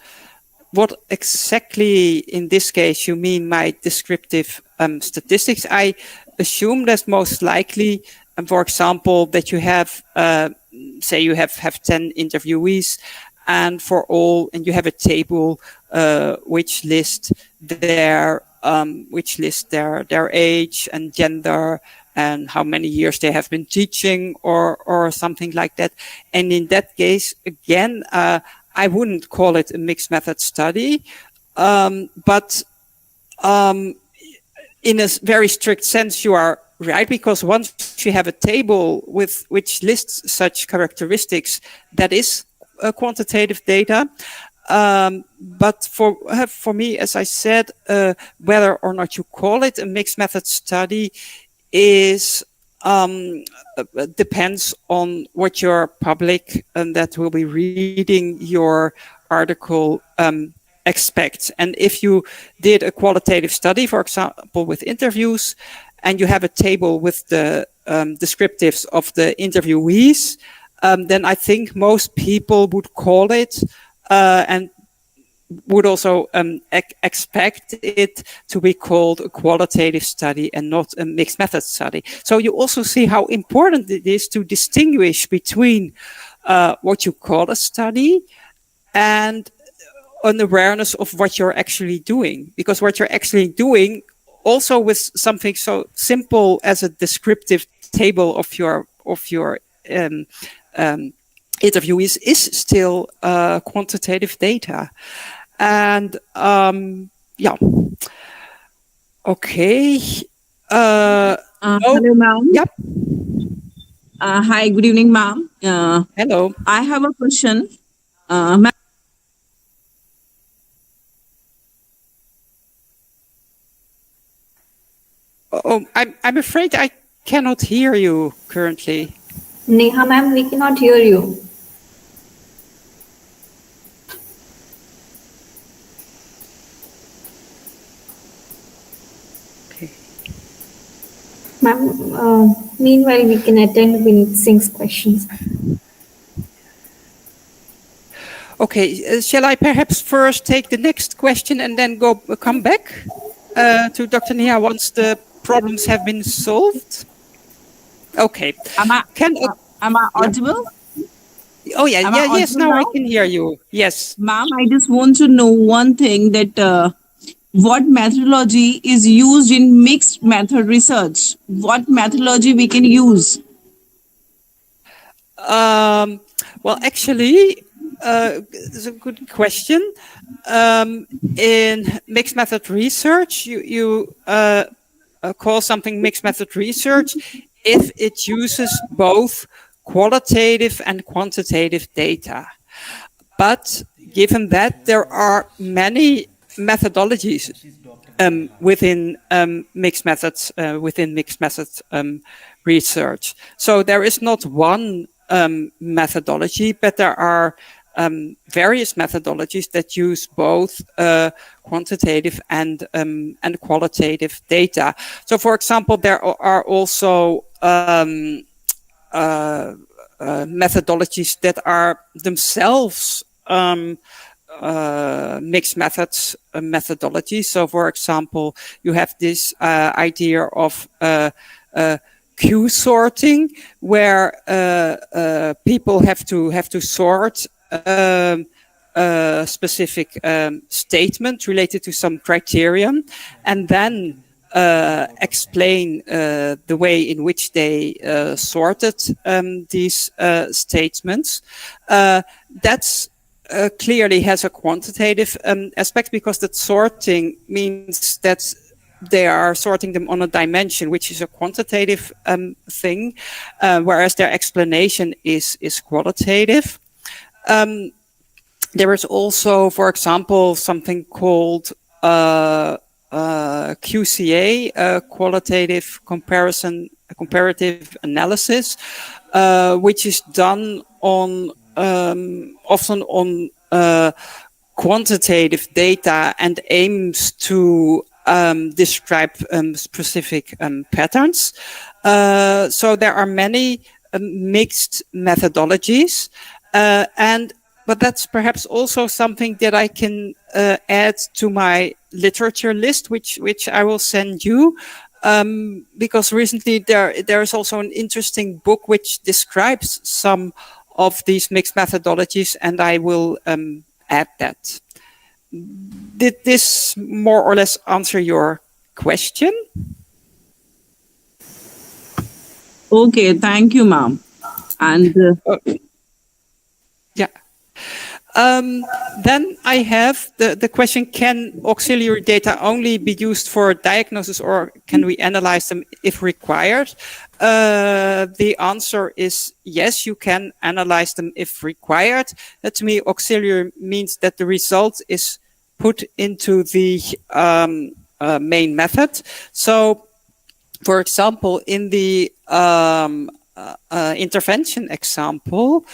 what exactly in this case you mean by descriptive statistics. I assume that's most likely, for example, that you have, say you have 10 interviewees, and you have a table which lists their age and gender and how many years they have been teaching or something like that. And in that case, again, I wouldn't call it a mixed method study, but in a very strict sense, you are right, because once you have a table which lists such characteristics, that is quantitative data. But for me, as I said, whether or not you call it a mixed method study is depends on what your public that will be reading your article expects. And if you did a qualitative study, for example, with interviews, and you have a table with the descriptives of the interviewees, then I think most people would call it and would also expect it to be called a qualitative study and not a mixed method study. So you also see how important it is to distinguish between what you call a study and an awareness of what you're actually doing. Because what you're actually doing, also with something so simple as a descriptive table of your interviewees, is still quantitative data. And yeah, okay. Hello, ma'am. Yep. Hi, good evening, ma'am. Hello. I have a question. Ma'am. Oh, I'm afraid I cannot hear you currently. Neha ma'am, we cannot hear you. Ma'am, meanwhile, we can attend Vineet Singh's questions. Okay, shall I perhaps first take the next question and then come back to Dr. Neha once the problems have been solved? Okay. Am I audible? Oh yeah, yes, now I can hear you. Yes. Ma'am, I just want to know one thing, that what methodology is used in mixed method research? What methodology we can use? Well, actually, it's a good question. In mixed method research, you call something mixed method research if it uses both qualitative and quantitative data. But given that there are many methodologies within mixed methods research, so there is not one methodology, but there are various methodologies that use both quantitative and qualitative data. So, for example, there are also methodologies that are themselves mixed methods methodology. So, for example, you have this idea of Q sorting, where people have to sort a specific statement related to some criterion, and then explain the way in which they sorted these statements. That's clearly has a quantitative aspect, because that sorting means that they are sorting them on a dimension, which is a quantitative thing, whereas their explanation is qualitative. There is also, for example, something called QCA, qualitative comparative analysis, which is done on often on quantitative data and aims to describe specific patterns. So there are many mixed methodologies, but that's perhaps also something that I can add to my literature list, which I will send you. Because recently there is also an interesting book which describes some of these mixed methodologies, and I will add that. Did this more or less answer your question? Okay, thank you, ma'am. And yeah. Then I have the question, can auxiliary data only be used for diagnosis, or can we analyze them if required? The answer is yes, you can analyze them if required. To me, auxiliary means that the result is put into the main method. So, for example, in the intervention example,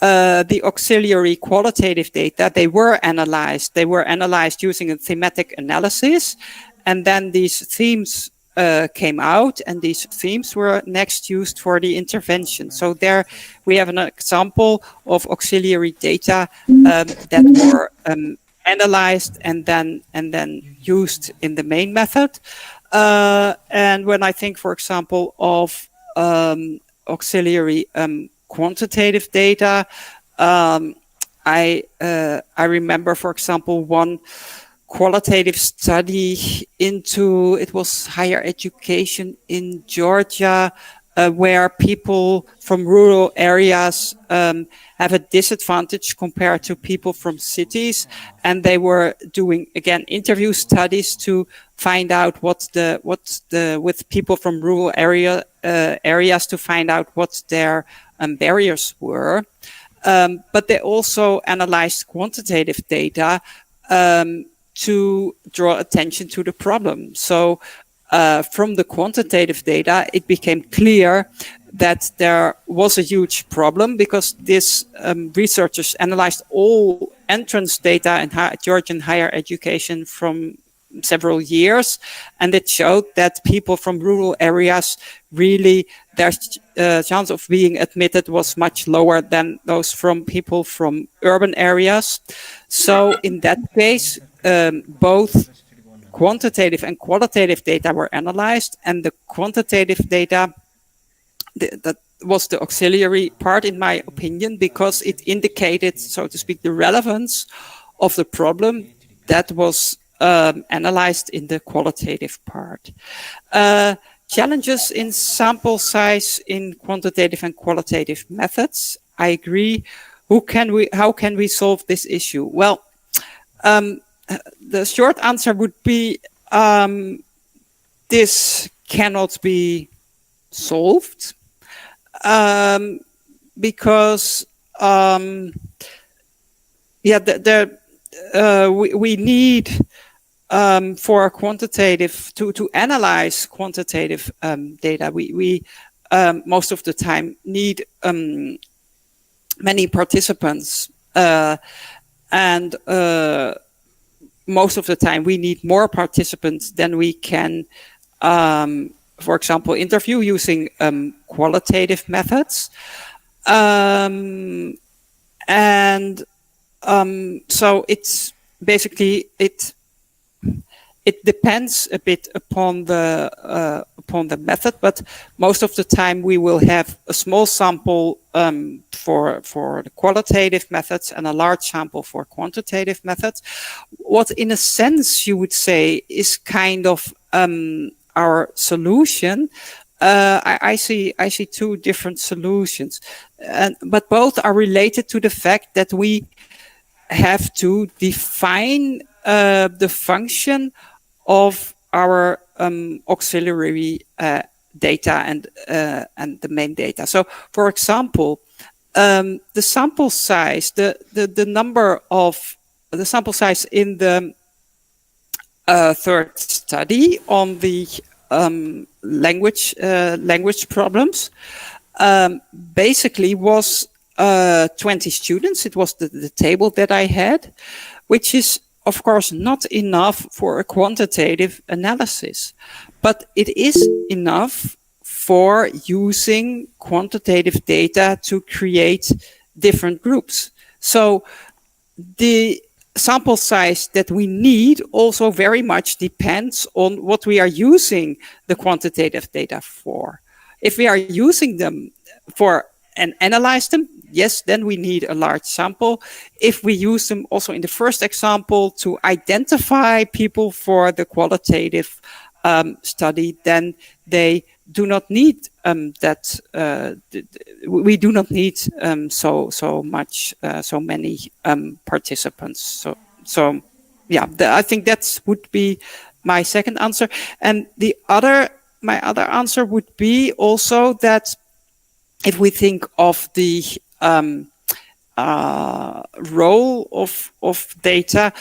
the auxiliary qualitative data, they were analyzed. They were analyzed using a thematic analysis, and then these themes came out, and these themes were next used for the intervention. So there we have an example of auxiliary data that were analyzed and then used in the main method. And when I think, for example, of auxiliary quantitative data, I remember, for example, one qualitative study into, it was higher education in Georgia, where people from rural areas have a disadvantage compared to people from cities, and they were doing, again, interview studies to find out with people from rural areas to find out what their barriers were. But they also analyzed quantitative data to draw attention to the problem. So from the quantitative data, it became clear that there was a huge problem, because these researchers analyzed all entrance data in Georgian higher education from several years, and it showed that people from rural areas, really their chance of being admitted was much lower than those from people from urban areas. So in that case, both quantitative and qualitative data were analyzed, and the quantitative data, that was the auxiliary part, in my opinion, because it indicated, so to speak, the relevance of the problem that was analyzed in the qualitative part. Challenges in sample size in quantitative and qualitative methods. I agree. How can we solve this issue? Well, the short answer would be this cannot be solved, because we need for quantitative to analyze quantitative data. We most of the time need many participants, and most of the time we need more participants than we can, for example, interview using qualitative methods. So it's basically it depends a bit upon the method, but most of the time we will have a small sample for the qualitative methods and a large sample for quantitative methods. What, in a sense, you would say is kind of our solution. I see two different solutions, but both are related to the fact that we have to define the function of our auxiliary data and the main data. So, for example, the sample size, the sample size in the third study on the language problems basically was 20 students. It was the table that I had, which is, of course, not enough for a quantitative analysis, but it is enough for using quantitative data to create different groups. So the sample size that we need also very much depends on what we are using the quantitative data for. If we are using them for and analyze them, yes, then we need a large sample. If we use them also in the first example to identify people for the qualitative study, then they do not need that. We do not need so many participants. So yeah, I think that would be my second answer. And my other answer would be also that if we think of the role of data,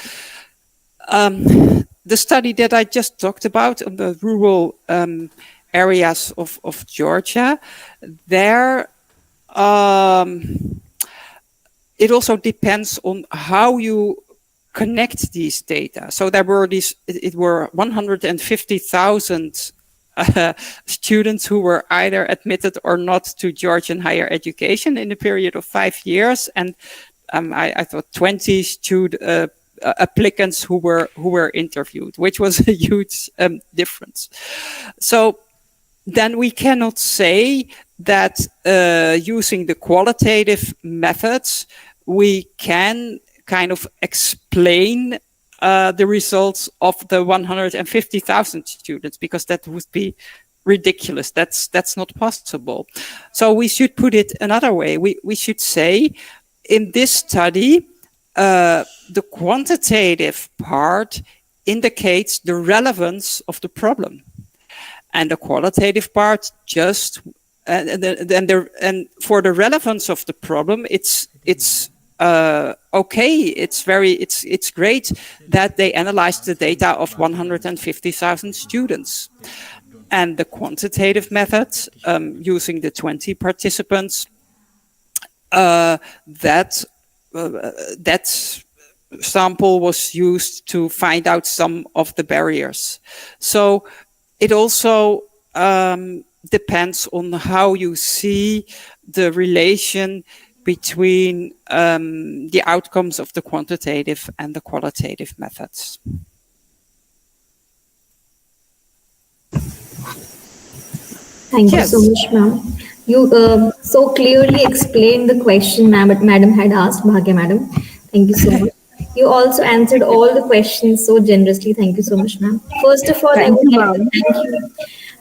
the study that I just talked about on the rural areas of Georgia, there it also depends on how you connect these data. So there were it were 150,000 students who were either admitted or not to Georgian higher education in a period of 5 years, and I thought 20 applicants who were interviewed, which was a huge difference. So then we cannot say that using the qualitative methods we can kind of explain the results of the 150,000 students, because that would be ridiculous. That's not possible. So we should put it another way. We should say, in this study, the quantitative part indicates the relevance of the problem, and the qualitative part just and for the relevance of the problem, it's okay. It's great that they analyzed the data of 150,000 students, and the quantitative method using the 20 participants. That sample was used to find out some of the barriers. So it also depends on how you see the relation between the outcomes of the quantitative and the qualitative methods. Thank you so much, ma'am. You so clearly explained the question madam had asked, Bhagya madam. Thank you so much. You also answered all the questions so generously. Thank you so much, ma'am. First of all, I Thank would you, like to ma'am. thank you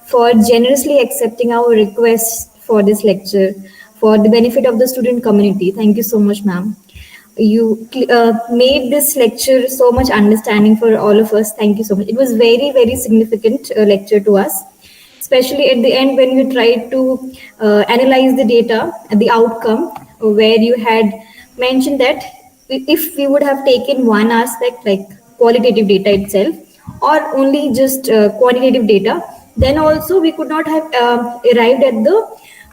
for generously accepting our request for this lecture for the benefit of the student community. Thank you so much, ma'am. You made this lecture so much understanding for all of us. Thank you so much. It was very, very significant lecture to us, especially at the end when you tried to analyze the data, the outcome, where you had mentioned that if we would have taken one aspect like qualitative data itself, or only just quantitative data, then also we could not have arrived at the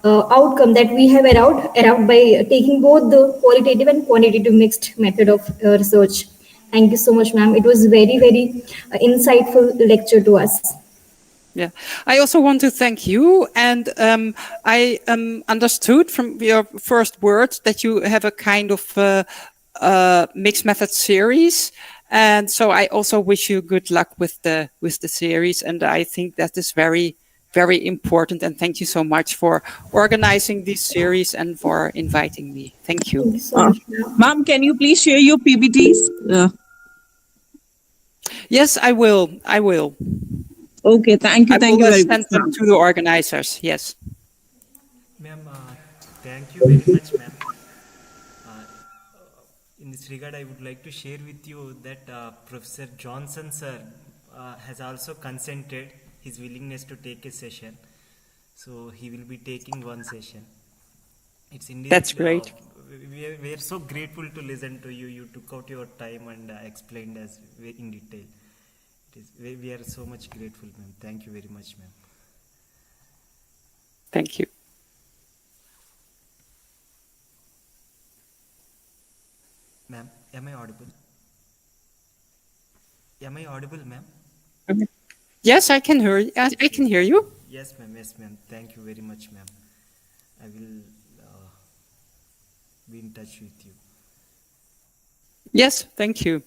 outcome that we have around by taking both the qualitative and quantitative mixed method of research. Thank you so much, ma'am. It was very, very insightful lecture to us. Yeah, I also want to thank you. And I understood from your first words that you have a kind of mixed method series. And so I also wish you good luck with the series. And I think that is very, very important. And thank you so much for organizing this series and for inviting me. Thank you. Thank you so much, ma'am. Ma'am, can you please share your PPTs? Yes, I will. Okay, thank you I will very send much, them ma'am. to the organizers. Yes. Ma'am, thank you very much, ma'am. In this regard, I would like to share with you that Professor Johnson sir has also consented his willingness to take a session. So he will be taking one session. It's indeed, That's great. We are so grateful to listen to you. You took out your time and explained us in detail. We are so much grateful, ma'am. Thank you very much, ma'am. Thank you. ma'am. Am I audible? Am I audible, ma'am? Yes, I can hear you. I can hear you. Yes, ma'am. Yes, ma'am. Thank you very much, ma'am. I will be in touch with you. Yes, thank you.